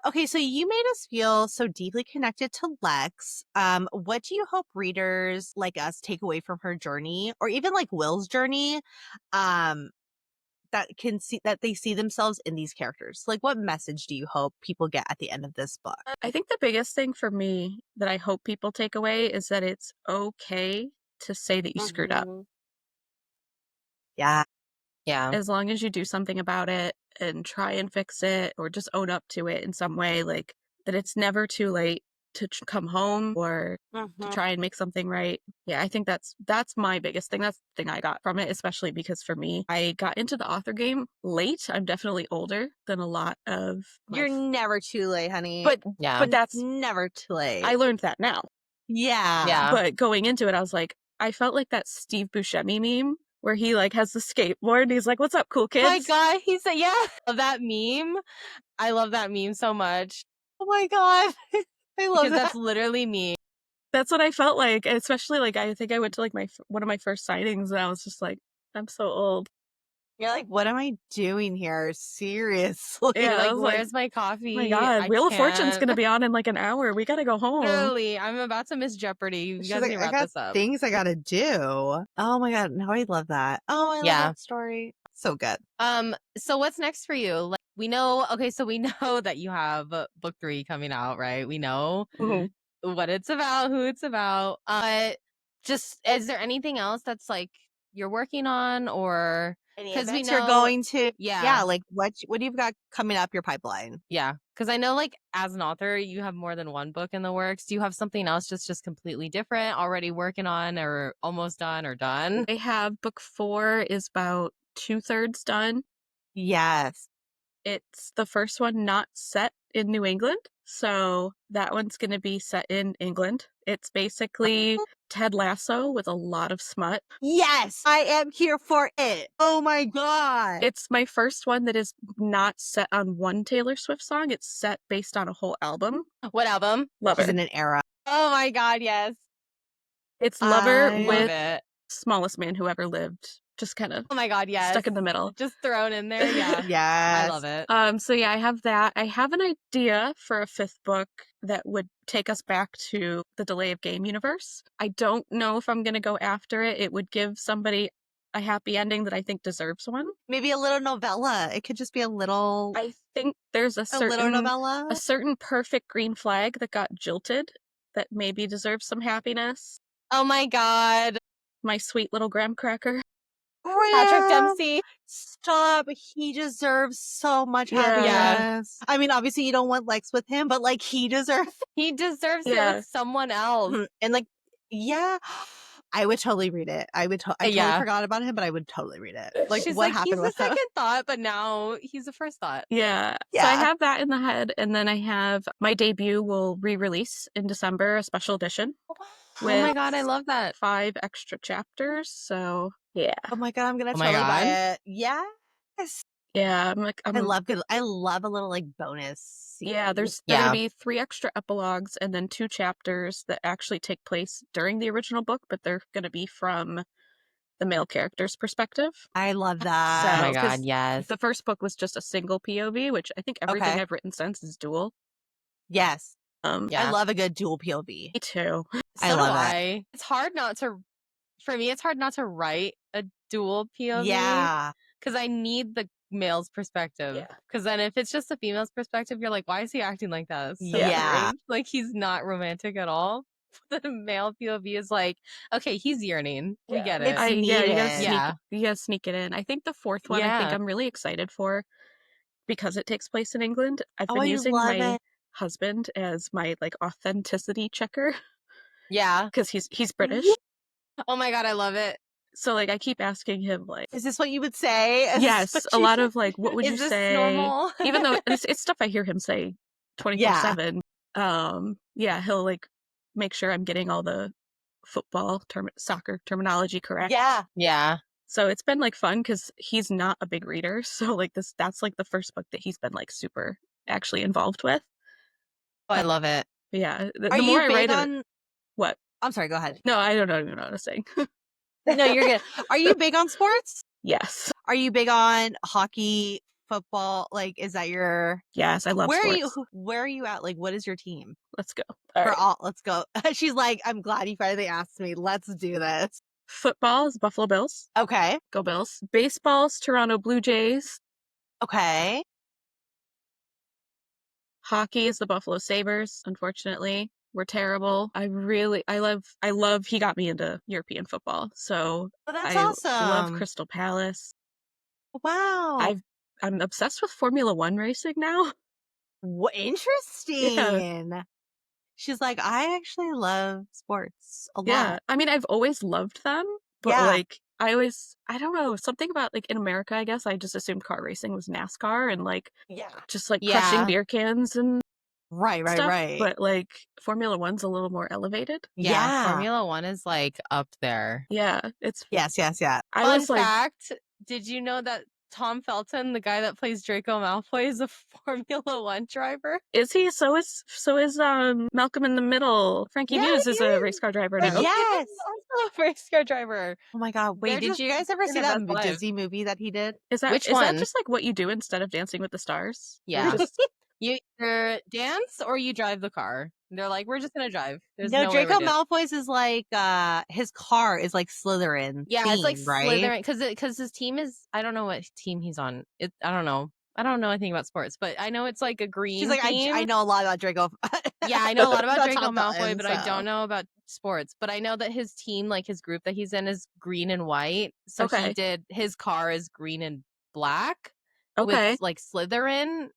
Okay, so you made us feel so deeply connected to Lex. What do you hope readers like us take away from her journey, or even like Will's journey, um, that they see themselves in these characters? Like, what message do you hope people get at the end of this book? I think the biggest thing for me that I hope people take away is that it's okay to say that you screwed up. Mhm. Yeah. Yeah. As long as you do something about it and try and fix it or just own up to it in some way, like that it's never too late to come home or to try and make something right. Yeah, I think that's my biggest thing. That's the thing I got from it, especially because for me, I got into the author game late. I'm definitely older than a lot of You're never too late, honey. but Yeah. but that's never too late. I learned that now. Yeah. Yeah. But going into it, I was like, I felt like that Steve Buscemi meme where he like has the skateboard and he's like, "What's up, cool kids?" Oh my God. He said, yeah. That meme. I love that meme so much. Oh my God. I love Because that. that's literally me. That's what I felt like, especially like I think I went to like one of my first signings and I was just like, I'm so old. You're like, what am I doing here? Seriously. Yeah, I like, was like, where's my oh coffee? my God, I Wheel of Fortune's can't. going to be on in like an hour. We got to go home. Literally, I'm about to miss Jeopardy. You She's guys like, need to I wrap got this up. things I gotta do. Oh my God. Now I love that. Oh, I love Yeah. that story. So good. So what's next for you? Like, we know, okay, so we know that you have book 3 coming out, right? We know Mhm. what it's about, who it's about. Just, is there anything else that's like you're working on, or Any because we events you're know, going to? yeah, Like what do you got coming up your pipeline? yeah, because I know, like, as an author, you have more than one book in the works. Do you have something else just completely different, already working on, or almost done, or done? I have book 4 is about 2/3 done. Yes. It's the first one not set in New England. So that one's going to be set in England. It's basically Ted Lasso with a lot of smut. Yes. I am here for it. Oh my God. It's my first one that is not set on one Taylor Swift song. It's set based on a whole album. What album? Lover. She's in an era. Oh my God, yes. It's Lover I Love with it. Smallest Man Who Ever Lived. Just kind of Oh my God, yes. stuck in the middle. Just thrown in there, yeah. I Yes. love it. So yeah, I have that. I have an idea for a 5th book that would take us back to the Delay of Game universe. I don't know if I'm going to go after it. It would give somebody a happy ending that I think deserves one. Maybe a little novella. It could just be a little I think there's a little novella. certain perfect green flag that got jilted that maybe deserves some happiness. Oh my God. My sweet little graham cracker. Patrick Graham, Dempsey. stop. He deserves so much Yeah. happiness. I mean, obviously you don't want Lex with him, but like he deserves He deserves it Yeah. with someone else. and like yeah, I would totally read it. I totally Yeah. forgot about him, but I would totally read it. Like She's what like, he's happened the with him? second thought, but now he's the first thought. Yeah. So Yeah. I have that in the head, and then I have my debut will re-release in December, a special edition. Oh With my God, I love that. 5 extra chapters. So yeah. Oh my God, I'm gonna Oh my totally buy God. it. Yes. Yeah. I'm like, I love a little like bonus yeah, scene. there's Yeah. going to be 3 extra epilogues and then 2 chapters that actually take place during the original book, but they're going to be from the male character's perspective. I love Oh that. my So, God, 'cause yes. the first book was just a single POV, which I think everything Okay. I've written since is dual. Yes. Yeah. Yeah. I love a good dual POV. Me too. I So do love it. I. It's hard not to, for me, it's hard not to write a dual POV. Yeah. Because I need the male's perspective. Yeah. Because then if it's just the female's perspective, you're like, why is he acting like that? It's so Yeah. weird. Like, he's not romantic at all. The male POV is like, okay, he's yearning. We Yeah. get it. It's You gotta needed. Yeah. you gotta sneak it in. I think the 4th one, I think Yeah. I'm really excited for because it takes place in England. I've Oh, been I using love my it. husband as my like authenticity checker Yeah. because he's British. Oh my God, I love it. So like I keep asking him like, Is this what you would say? Is this yes, what a you- lot of like, what would Is you this say? normal? Even though it's stuff I hear him say 24/7. Yeah, he'll like make sure I'm getting all the soccer terminology correct. Yeah. Yeah. So it's been like fun because he's not a big reader. So like that's like the first book that he's been like super actually involved with. Oh, I love it. Yeah. Are The more you I big write it, on what? I'm sorry, go ahead. No, I don't even know what I was saying. No, you're good. Are you big on sports? Yes. Are you big on hockey, football? Like, is that your Yes, I love where sports. are you at? Like, what is your team? Let's go. All right. Let's go. She's like, I'm glad you finally asked me. Let's do this. Football is Buffalo Bills. Okay. Go Bills. Baseball's Toronto Blue Jays. Okay. Hockey is the Buffalo Sabres, unfortunately. We're terrible. I love he got me into European football. So Oh, that's I love awesome. Crystal Palace. Wow. I'm obsessed with Formula 1 racing now. What interesting. She's like, I actually love sports a Yeah. lot. I mean, I've always loved them, but Yeah. like I don't know, something about like in America, I guess I just assumed car racing was NASCAR and like Yeah. just like Yeah. crushing beer cans and Right, stuff. right. But like Formula 1's a little more elevated. Yeah. Formula 1 is like up there. Yeah. It's Yes. I Fun was like, fact, did you know that Tom Felton, the guy that plays Draco Malfoy, is a Formula One driver. Is he? So is Malcolm in the Middle. Frankie Muniz is a race car driver now. Yes. Also a race car driver. Oh my God. Wait, They're did just you guys ever see living that their best lives. Disney movie that he did? Which is that one? just like what you do instead of Dancing with the Stars? Yeah. Just- You either dance or you drive the car. They're like, we're just gonna drive. There's No, no way Draco we're dancing. Malfoy's is like his car is like Slytherin. Yeah, theme, it's like right? Slytherin because his team is. I don't know what team he's on. I don't know. I don't know anything about sports, but I know it's like a green. She's like, theme. I know a lot about Draco. Yeah, I know a lot about About Draco Tom Malfoy, Felton, but I so. don't know about sports. But I know that his team, like his group that he's in, is green and white. So Okay. he did his car is green and black Okay. with like Slytherin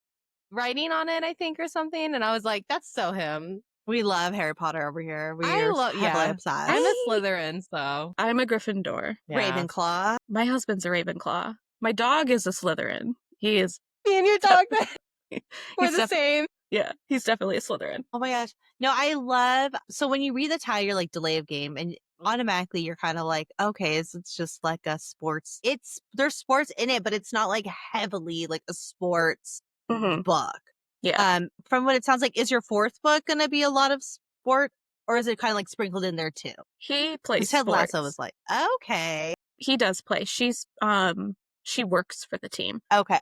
writing on it, I think, or something. And I was like, that's so him. We love Harry Potter over here. I We're love heavily obsessed. I'm a Slytherin, so I'm a Gryffindor. yeah. Ravenclaw. My husband's a Ravenclaw. My dog is a Slytherin. He is. Me and your dog we're He's the same. Yeah, he's definitely a Slytherin. Oh my gosh. No, I love, so when you read the title, you're like delay of game, and automatically you're kind of like, okay, it's just like a sports. There's sports in it, but it's not like heavily like a sports Mhm. book. Yeah. From what it sounds like, is your fourth book going to be a lot of sport, or is it kind of like sprinkled in there too? He plays Ted sports. Lasso was like, okay. He does play. She works for the team. Okay.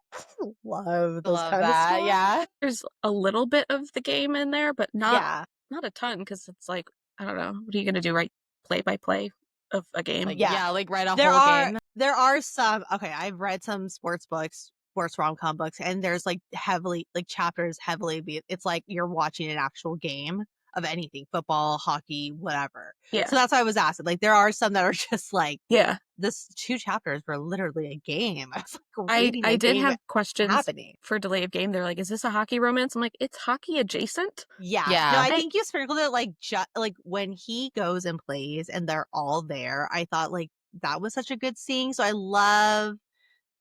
Love those Love kind of that. stuff. Yeah. There's a little bit of the game in there, but not Yeah. a ton because it's like, I don't know, what are you going to do, right? Play by play of a game? Yeah. Like write a There whole are game. there are some, okay, I've read some sports books, sports rom-com books, and there's like heavily like chapters it's like you're watching an actual game of anything, football, hockey, whatever. Yeah. So that's why I was asking. Like there are some that are just like, Yeah. this 2 chapters were literally a game. I was like I reading a did game have questions happening. for delay of game. They're like, is this a hockey romance? I'm like, it's hockey adjacent. Yeah. Yeah. No, I think you sprinkled it like like when he goes and plays and they're all there. I thought like that was such a good scene. So I love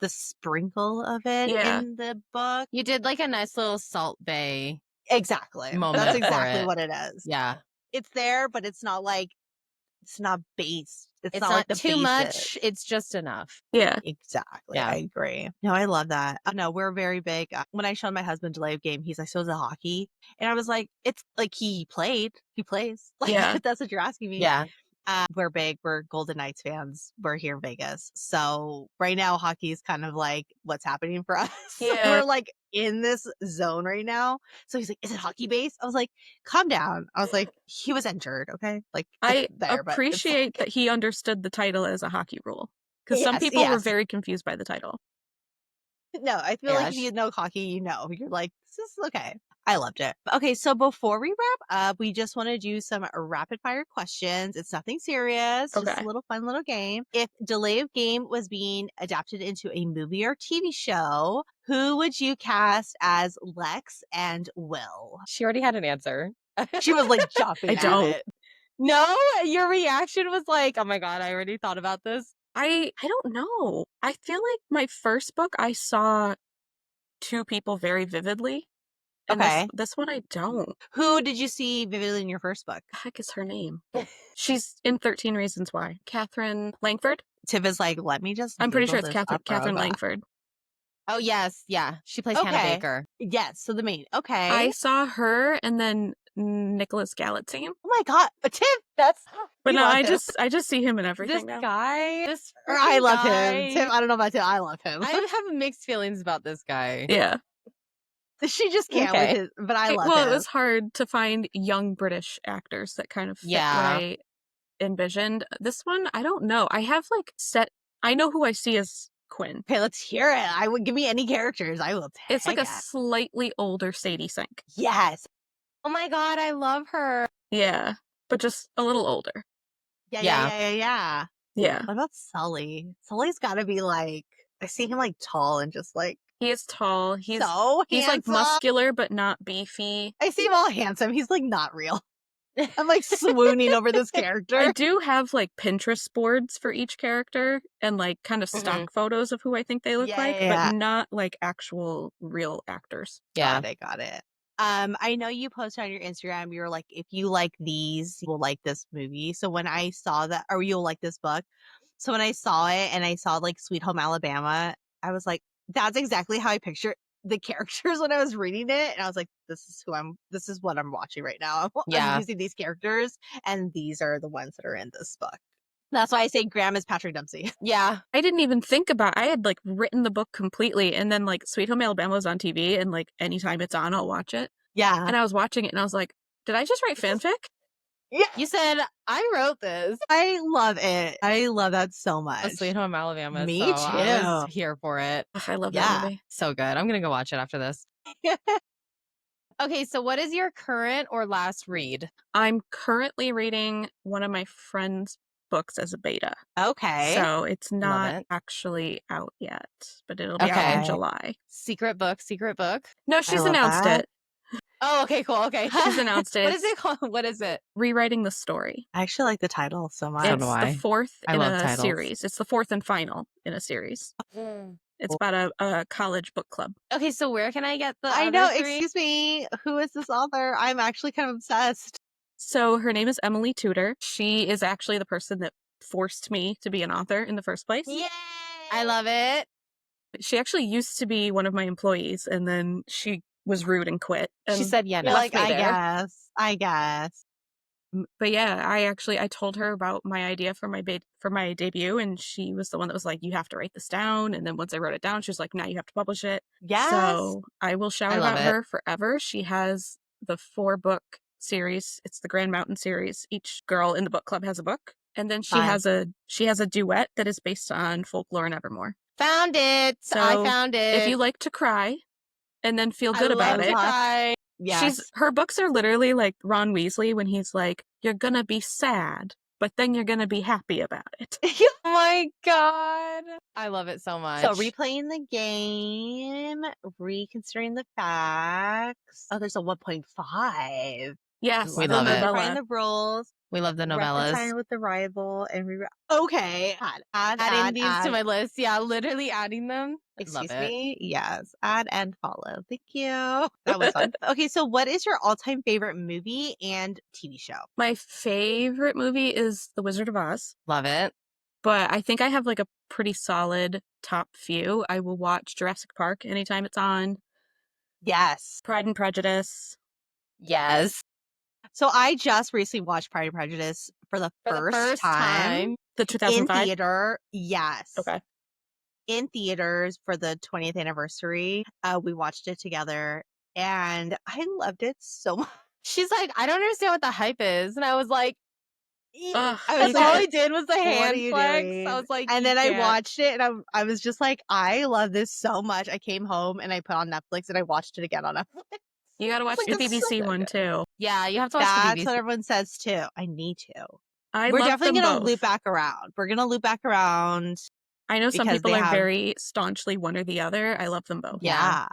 the sprinkle of it Yeah. in the book. You did like a nice little Salt Bay. Exactly. Moment That's for exactly it. what it is. Yeah. It's there, but it's not like it's not based. It's not not like the too basis. much. It's just enough. Yeah. Exactly. Yeah. I agree. No, I love that. No, we're very big. When I showed my husband delay of game, he's like, so is it hockey? And I was like, it's like he plays. Like, Yeah. if that's what you're asking me. Yeah. We're big. We're Golden Knights fans. We're here in Vegas. So right now, hockey is kind of like what's happening for us. Yeah. We're like in this zone right now. So he's like, is it hockey based? I was like, calm down. I was like, he was injured. Okay. Like, I it's there, but it's appreciate that he understood the title as a hockey rule because some people were very confused by the title. No, I feel like if you know hockey, you're like, this is okay. I loved it. Okay, so before we wrap up, we just want to do some rapid fire questions. It's nothing serious, just Okay. a little fun little game. If Delay of Game was being adapted into a movie or TV show, who would you cast as Lex and Will? She already had an answer. She was like jumping I at don't. it. No, your reaction was like, oh my God, I already thought about this. I don't know. I feel like my first book, I saw 2 people very vividly. And Okay. This one, I don't. Who did you see vividly in your first book? The heck is her name? She's in 13 Reasons Why. Catherine Langford? Tiff is like, let me just. I'm pretty Google sure it's this up real Catherine quick. Langford. Oh, yes. Yeah. She plays Hannah Okay. Baker. Yes, so the main. Okay. I saw her and then Nicholas Gallatin. Oh my God, but Tiff, that's. But you no, love I him. just see him in everything This now. guy. This I love guy, him. Tim, I don't know about Tim. I love him. I have mixed feelings about this guy. Yeah. She just can't Okay. with his, but I love Well, him. it was hard to find young British actors that kind of fit Yeah. what I envisioned. This one, I don't know. I have I know who I see as Quinn. Okay, let's hear it. I would give me any characters. I will take It's like a it. slightly older Sadie Sink. Yes. Oh my God, I love her. Yeah, but just a little older. Yeah. Yeah. What about Sully? Sully's got to be like, I see him like tall and just like He is tall. He's so like handsome. muscular but not beefy. I see him all handsome. He's like not real. I'm like swooning over this character. I do have like Pinterest boards for each character and like kind of stock photos of who I think they look like, but not like actual real actors. Yeah. Got it. I know you posted on your Instagram, you were like, if you like these, you will like this movie. So when I saw that, or you'll like this book. So when I saw it and I saw like Sweet Home Alabama, I was like, that's exactly how I picture the characters when I was reading it. And I was like, this is what I'm watching right now. I'm using these characters, and these are the ones that are in this book. That's why I say Graham is Patrick Dempsey. Yeah. I didn't even think about I had like written the book completely, and then like Sweet Home Alabama was on TV, and like anytime it's on, I'll watch it. Yeah. And I was watching it and I was like, did I just write fanfic? Yeah. You said, I wrote this. I love it. I love that so much. A Sweet Home Alabama. Me so I was too. here for it. Ugh, I love Yeah. that movie. So good. I'm going to go watch it after this. Okay, so what is your current or last read? I'm currently reading one of my friend's books as a beta. Okay. So it's not it. actually out yet, but it'll be out Okay. in July. Secret book. No, she's love announced that. it. Oh, okay, cool. Okay. She's announced it. What is it called? What is it? Rewriting the story. I actually like the title so much. So It's do the I. fourth I in love a titles. series. It's the fourth and final in a series. It's about a college book club. Okay, so where can I get the I other know. 3? Excuse me. Who is this author? I'm actually kind of obsessed. So her name is Emily Tudor. She is actually the person that forced me to be an author in the first place. Yay! I love it. She actually used to be one of my employees, and then she was rude and quit. She and said, yeah, You're no. like, left me there. I guess. But yeah, I told her about my idea for my debut, and she was the one that was like, you have to write this down. And then once I wrote it down, she was like, now you have to publish it. Yes. So I will shout I love about it. her forever. She has the 4-book series. It's the Grand Mountain series. Each girl in the book club has a book. And then she Fun. has a duet that is based on folklore and Evermore. Found it. So I found it. If you like to cry and then feel good I about love it, to cry. Yes. her books are literally like Ron Weasley when he's like, you're gonna be sad, but then you're gonna be happy about it. Oh my God. I love it so much. So replaying the game, reconsidering the facts. Oh, there's a 1.5. Yes, We the love it. novella. Modifying the rules. We love the novellas. Reconciling with the rival and okay. Adding these to my list. Yeah, literally adding them. I love Excuse it. me. Yes. Add and follow. Thank you. That was fun. Okay, so what is your all-time favorite movie and TV show? My favorite movie is The Wizard of Oz, Love it. but I think I have like a pretty solid top few. I will watch Jurassic Park anytime it's on. Yes. Pride and Prejudice. Yes. So I just recently watched Pride and Prejudice for the first time The in 2005. theater. Yes. Okay. In theaters for the 20th anniversary. We watched it together and I loved it so much. She's like, I don't understand what the hype is. And I was like, Ugh, that's all I did was the What hand are you flex. doing? I was like, and you then I can't. watched it and I was just like, I love this so much. I came home and I put on Netflix and I watched it again on Netflix. You gotta watch Like, the it's so BBC one good. too. Yeah, you have to watch That's the what BBC. everyone says too. I need to. I We're love definitely them gonna both. loop back around. We're gonna loop back around. I know some because people they are have- very staunchly one or the other. I love them both. Yeah.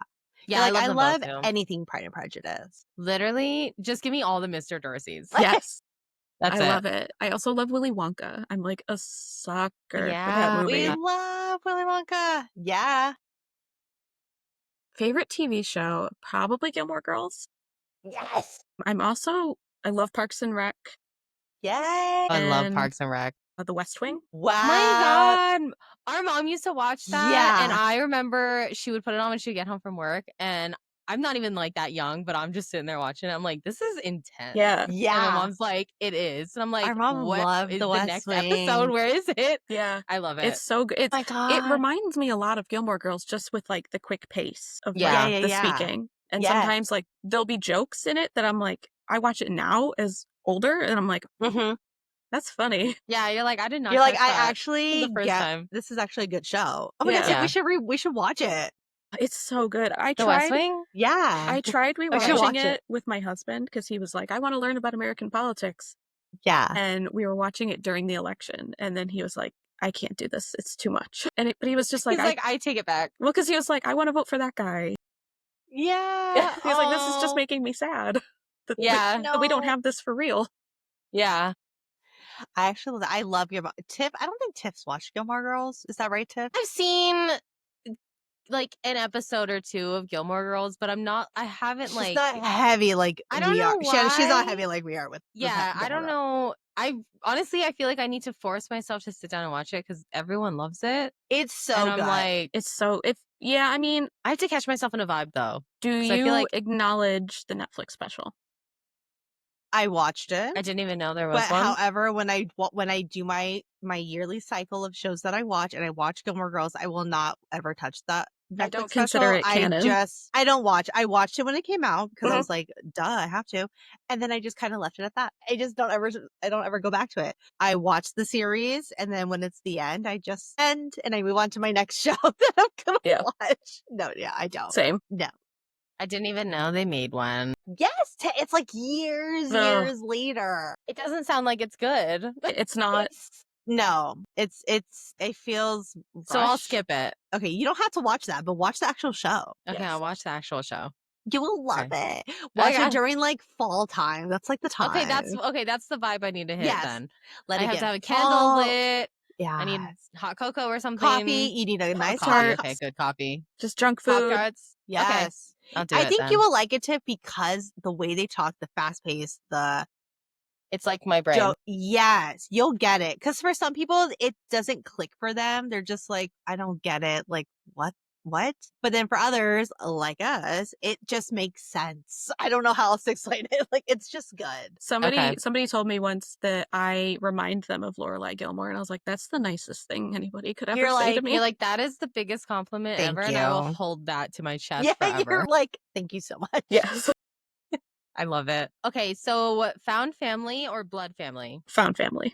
Yeah, Like, I them love both too. anything Pride and Prejudice. Literally, just give me all the Mr. Darcy's. Yes. That's I it. love it. I also love Willy Wonka. I'm like a sucker for that Yeah, movie. We love Willy Wonka. Yeah. Favorite TV show? Probably Gilmore Girls. Yes. I love Parks and Rec. Yay. I love And Parks and Rec. The West Wing. Wow. Oh my God. Our mom used to watch that. Yeah. And I remember she would put it on when she would get home from work. And I'm not even like that young, but I'm just sitting there watching it. I'm like, this is intense. Yeah. And my Yeah. mom's like, it is. And I'm like, Our mom what loved is The the West next Wing. episode? Where is it? Yeah. I love it. It's so good. Oh my God. It reminds me a lot of Gilmore Girls just with like the quick pace of Yeah. like, Yeah, the yeah. speaking. And Yes. sometimes like there'll be jokes in it that I'm like, I watch it now as older and I'm like, Mm-hmm. that's funny. Yeah, you're like, I did not. You're like, catch I that actually the first get time. this is actually a good show. Oh my God, Yeah. we should watch it. It's so good. The West Wing? Yeah. I tried should rewatching watch it it. with my husband because he was like, I want to learn about American politics. Yeah. And we were watching it during the election. And then he was like, I can't do this. It's too much. But he was just like, He's like, I take it back. well, because he was like, I want to vote for that guy. Yeah. He was like, this is just Aw. making me sad. that we- Yeah. that we don't No. have this for real. Yeah. I love Gilmore. Tiff, I don't think Tiff's watched Gilmore Girls. Is that right, Tiff? I've seen like an episode or two of Gilmore Girls, but I haven't She's like, not heavy like I don't we know are. She's not why. heavy like we are with yeah, I Gilmore don't Girls. know. honestly, I feel like I need to force myself to sit down and watch it because everyone loves it. It's so And good. I'm like, I mean, I have to catch myself in a vibe though. do 'Cause you I feel like acknowledge the Netflix special? I watched it. I didn't even know there But was one. however, when I do my yearly cycle of shows that I watch, and I watch Gilmore Girls, I will not ever touch that Netflix I don't special. consider it canon. I don't watch. I watched it when it came out because I Mhm. was like, duh, I have to. And then I just kind of left it at that. I don't ever go back to it. I watch the series, and then when it's the end, I just end and I move on to my next show that I'm gonna Yeah. watch. No, yeah, I don't. Same. No. I didn't even know they made one. Yes, it's like years Ugh. later. It doesn't sound like it's good. It's not. No, it feels So I'll rushed. skip it. Okay, you don't have to watch that, but watch the actual show. Okay, Yes. I'll watch the actual show. You will love Okay. it. Watch Okay. it during like fall time. That's like the time. Okay, that's the vibe I need to hit Yes. then. Let I it have get to have a candle fall. lit. Yeah. I need hot cocoa or something. Coffee. You need a nice coffee. hot Okay, good coffee. Just junk Pop food. tarts. Okay, Yes. I'll do I it think then. you will like it too because the way they talk, the fast pace, the It's like my brain. yes, you'll get it. Because for some people, it doesn't click for them. They're just like, I don't get it. Like, what? But then for others, like us, it just makes sense. I don't know how else to explain it. Like, it's just good. Somebody told me once that I remind them of Lorelai Gilmore, and I was like, that's the nicest thing anybody could ever say to me. You're like, that is the biggest compliment Thank ever, and I will you. hold that to my chest Yeah, forever. you're like, thank you so much. Yes. I love it. Okay, so found family or blood family? Found family.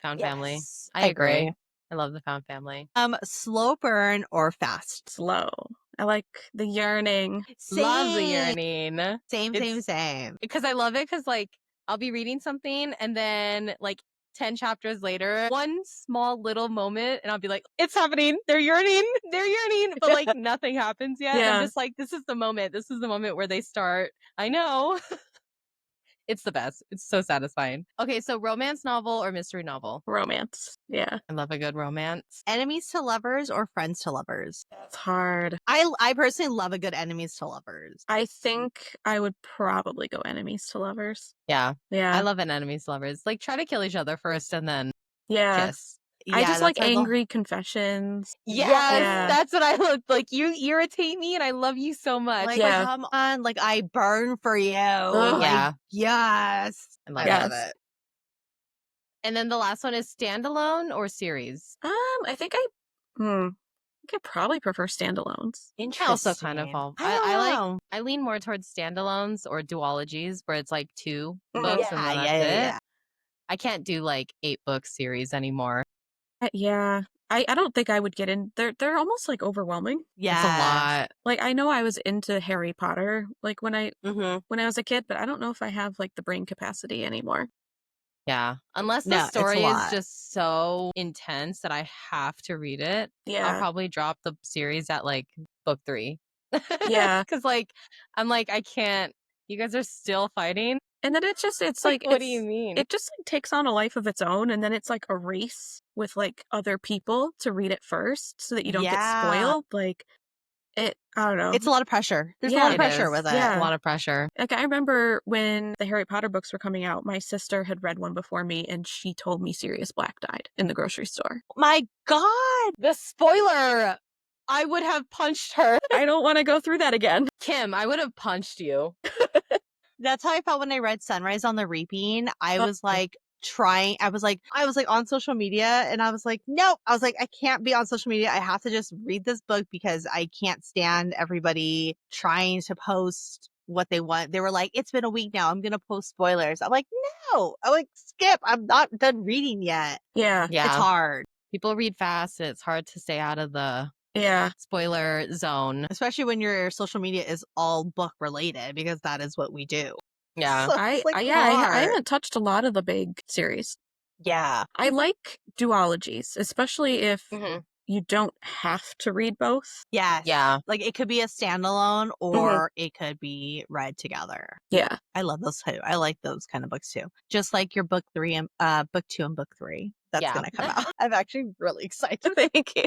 Found family. Yes, I agree. I love the found family. Slow burn or fast? Slow. I like the yearning. Love the Same. yearning. Same. Because I love it because like I'll be reading something and then like 10 chapters later, one small little moment, and I'll be like, it's happening. They're yearning. But like nothing happens yet. And I'm Yeah. just like, this is the moment. This is the moment where they start. I know. It's the best. It's so satisfying. Okay, so romance novel or mystery novel? Romance. Yeah. I love a good romance. Enemies to lovers or friends to lovers? It's hard. I personally love a good enemies to lovers. I think I would probably go enemies to lovers. Yeah. Yeah. I love an enemies to lovers. Like try to kill each other first and then kiss. I just like that's what I love. angry confessions. Yes, Yeah. that's what I look like. You irritate me and I love you so much. Like, Yeah. come on, like I burn for you. Ugh. Like, Yeah. yes. I love Yes. it. And then the last one is standalone or series. I think I probably prefer standalones. I also kind of fall. I I lean more towards standalones or duologies where it's like 2 Mhm. books and then that's it. yeah. I can't do like 8-book series anymore. Yeah. I don't think I would get in. They're almost like overwhelming. Yeah. It's a lot. Like I know I was into Harry Potter like when I Mm-hmm. was a kid, but I don't know if I have like the brain capacity anymore. Yeah. Unless No, the it's a story is lot. just so intense that I have to read it. I'll Yeah. probably drop the series at like book 3. Yeah. Cause like I'm like, I can't, you guys are still fighting. And then it's like What do you mean? It just like takes on a life of its own, and then it's like a race with like other people to read it first so that you don't get Yeah. spoiled. Like I don't know. It's a lot of pressure. There's a Yeah, lot of It pressure is. with it. Yeah. A lot of pressure. Like I remember when the Harry Potter books were coming out, my sister had read one before me and she told me Sirius Black died in the grocery store. My God. The spoiler. I would have punched her. I don't want to go through that again. Kim, I would have punched you. That's how I felt when I read Sunrise on the Reaping. I was like I was like on social media and I was like, nope. I was like, I can't be on social media. I have to just read this book because I can't stand everybody trying to post what they want. They were like, it's been a week now. I'm going to post spoilers. I'm like, no. I'm like, skip. I'm not done reading yet. Yeah. Yeah. It's hard. People read fast and it's hard to stay out of the Yeah. spoiler zone. Especially when your social media is all book related because that is what we do. Yeah. So I it's like I hard. haven't touched a lot of the big series. Yeah. I like duologies, especially if Mhm. you don't have to read both. Yes. Yeah. Like it could be a standalone or it could be read together. Yeah. I love those too. I like those kind of books too. Just like your book 3 and book 2 and book 3. That's Yeah. gonna come out. I'm actually really excited. Thank you.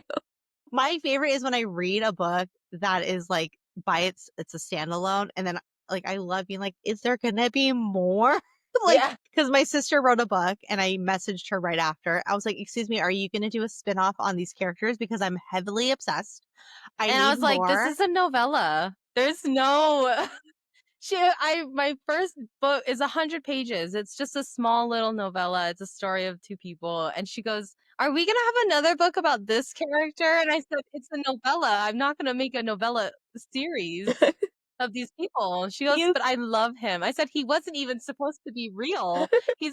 My favorite is when I read a book that is like it's a standalone and then like I love being like, is there gonna be more? Like, Yeah. because my sister wrote a book and I messaged her right after. I was like, excuse me, are you going to do a spinoff on these characters? Because I'm heavily obsessed. I And I need was like, this more. is a novella. There's no my first book is 100 pages. It's just a small little novella. It's a story of two people. And she goes, are we gonna have another book about this character? And I said, it's a novella. I'm not gonna make a novella series of these people. She goes, You- but I love him. I said, he wasn't even supposed to be real. He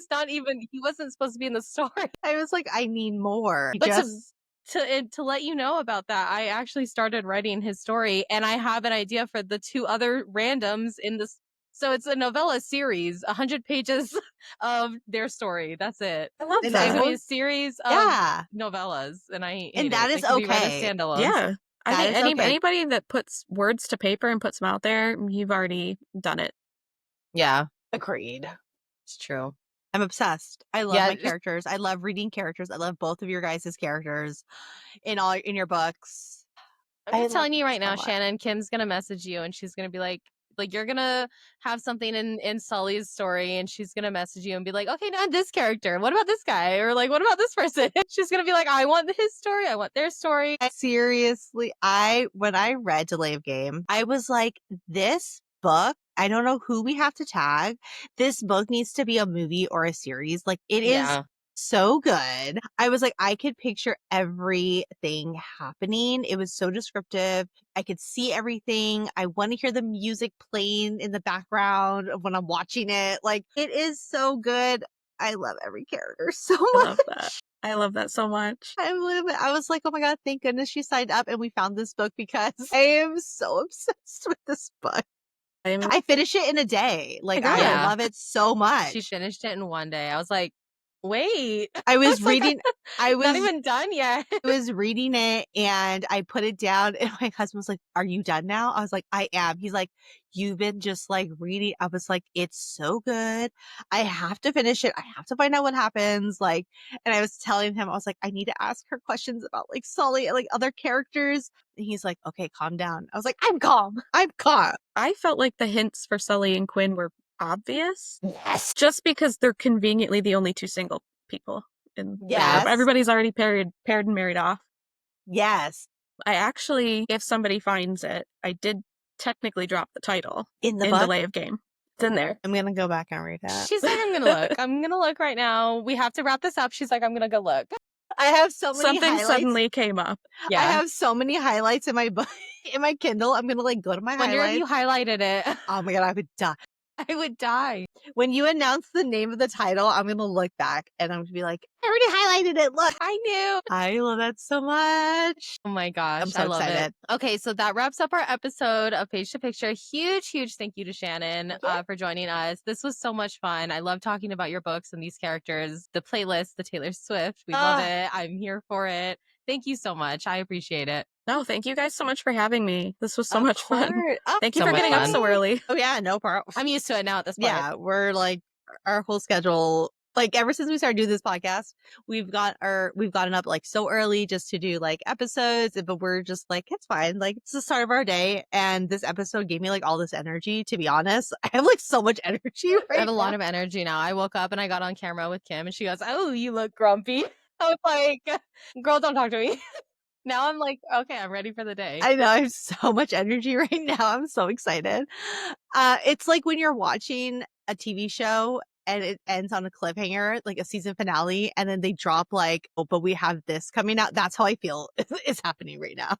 wasn't supposed to be in the story. I was like, I need more. But Just to let you know about that, I actually started writing his story, and I have an idea for the two other randoms in this. So it's a novella series, 100 pages of their story. That's it. I love And So it's that. gonna be a series of yeah. novellas, and I hate And that it. is It can be read as okay. standalones. Yeah. I That think is okay. anybody that puts words to paper and puts them out there, you've already done it. Yeah, Agreed. it's true. I'm obsessed. I love Yeah, my characters. I love reading characters. I love both of your guys' characters in your books. I'm just love telling you them right so now, much. Shannon, Kim's gonna message you and she's gonna be like you're gonna have something in Sully's story and she's gonna message you and be like, okay, now this character, what about this guy? Or like, what about this person? She's gonna be like, I want his story, I want their story. Seriously, when I read Delay of Game, I was like, this book, I don't know who we have to tag. This book needs to be a movie or a series. Like, it is Yeah. so good. I was like, I could picture everything happening. It was so descriptive. I could see everything. I want to hear the music playing in the background of when I'm watching it. Like, it is so good. I love every character so I much. love that. I love that so much. I was like, oh my God, thank goodness she signed up and we found this book because I am so obsessed with this book. I finished it in a day. Like, God. I Yeah. love it so much. She finished it in one day. I was like, wait. I was It's like, reading, not even done yet. I was reading it and I put it down and my husband was like, are you done now? I was like, I am. He's like, you've been just like reading. I was like, it's so good. I have to finish it. I have to find out what happens. Like, and I was telling him, I was like, I need to ask her questions about like Sully and like other characters. And he's like, okay, calm down. I was like, I'm calm. I'm calm. I felt like the hints for Sully and Quinn were obvious. Yes. Just because they're conveniently the only two single people in the Yes. group. Everybody's already paired and married off. Yes. I actually, if somebody finds it, I did technically drop the title In the in book. Delay of Game. It's in there. I'm going to go back and read that. She's like, I'm gonna look. I'm gonna look right now. We have to wrap this up. She's like, I'm gonna go look. I have so many Something highlights. suddenly came up. Yeah. I have so many highlights in my book, in my Kindle. I'm going to like go to my Wonder if highlights. you highlighted it. Oh my God, I would die. I would die. When you announce the name of the title, I'm going to look back and I'm going to be like, I already highlighted it. Look. I knew. I love that so much. Oh my gosh. I'm so I love excited. it. Okay, so that wraps up our episode of Page to Picture. Huge thank you to Shannon for joining us. This was so much fun. I love talking about your books and these characters. The playlist, the Taylor Swift. We love it. I'm here for it. Thank you so much. I appreciate it. No, thank you guys so much for having me. This was so much fun. Thank you so for much getting up fun. so early. Oh yeah, no problem. I'm used to it now at this point. Yeah, we're like our whole schedule. Like ever since we started doing this podcast, we've gotten up like so early just to do like episodes, but we're just like, it's fine. Like it's the start of our day. And this episode gave me like all this energy, to be honest. I have like so much energy right I have a now. lot of energy now. I woke up and I got on camera with Kim and she goes, oh, you look grumpy. I was like, girl, don't talk to me. Now I'm like, okay, I'm ready for the day. I know I have so much energy right now. I'm so excited. It's like when you're watching a TV show and it ends on a cliffhanger, like a season finale, and then they drop like, oh, but we have this coming out. That's how I feel is happening right now.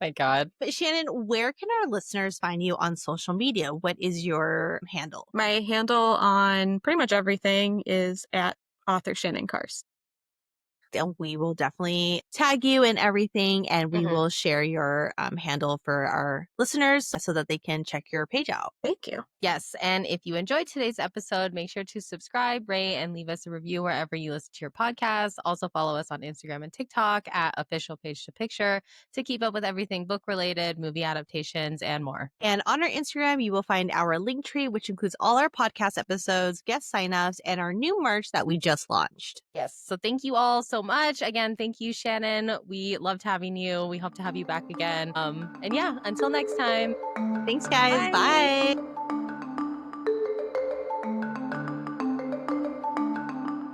My God. But Shannon, where can our listeners find you on social media? What is your handle? My handle on pretty much everything is at author Shannon Carse. And we will definitely tag you in everything, and we will share your handle for our listeners so that they can check your page out. Thank you. Yes. And if you enjoyed today's episode, make sure to subscribe, rate, and leave us a review wherever you listen to your podcast. Also follow us on Instagram and TikTok at official Page to Picture to keep up with everything book related, movie adaptations, and more. And on our Instagram, you will find our link tree, which includes all our podcast episodes, guest signups, and our new merch that we just launched. Yes. So thank you all so much. Again, thank you, Shannon. We loved having you. We hope to have you back again. And yeah, until next time. Thanks, guys. Bye. Bye.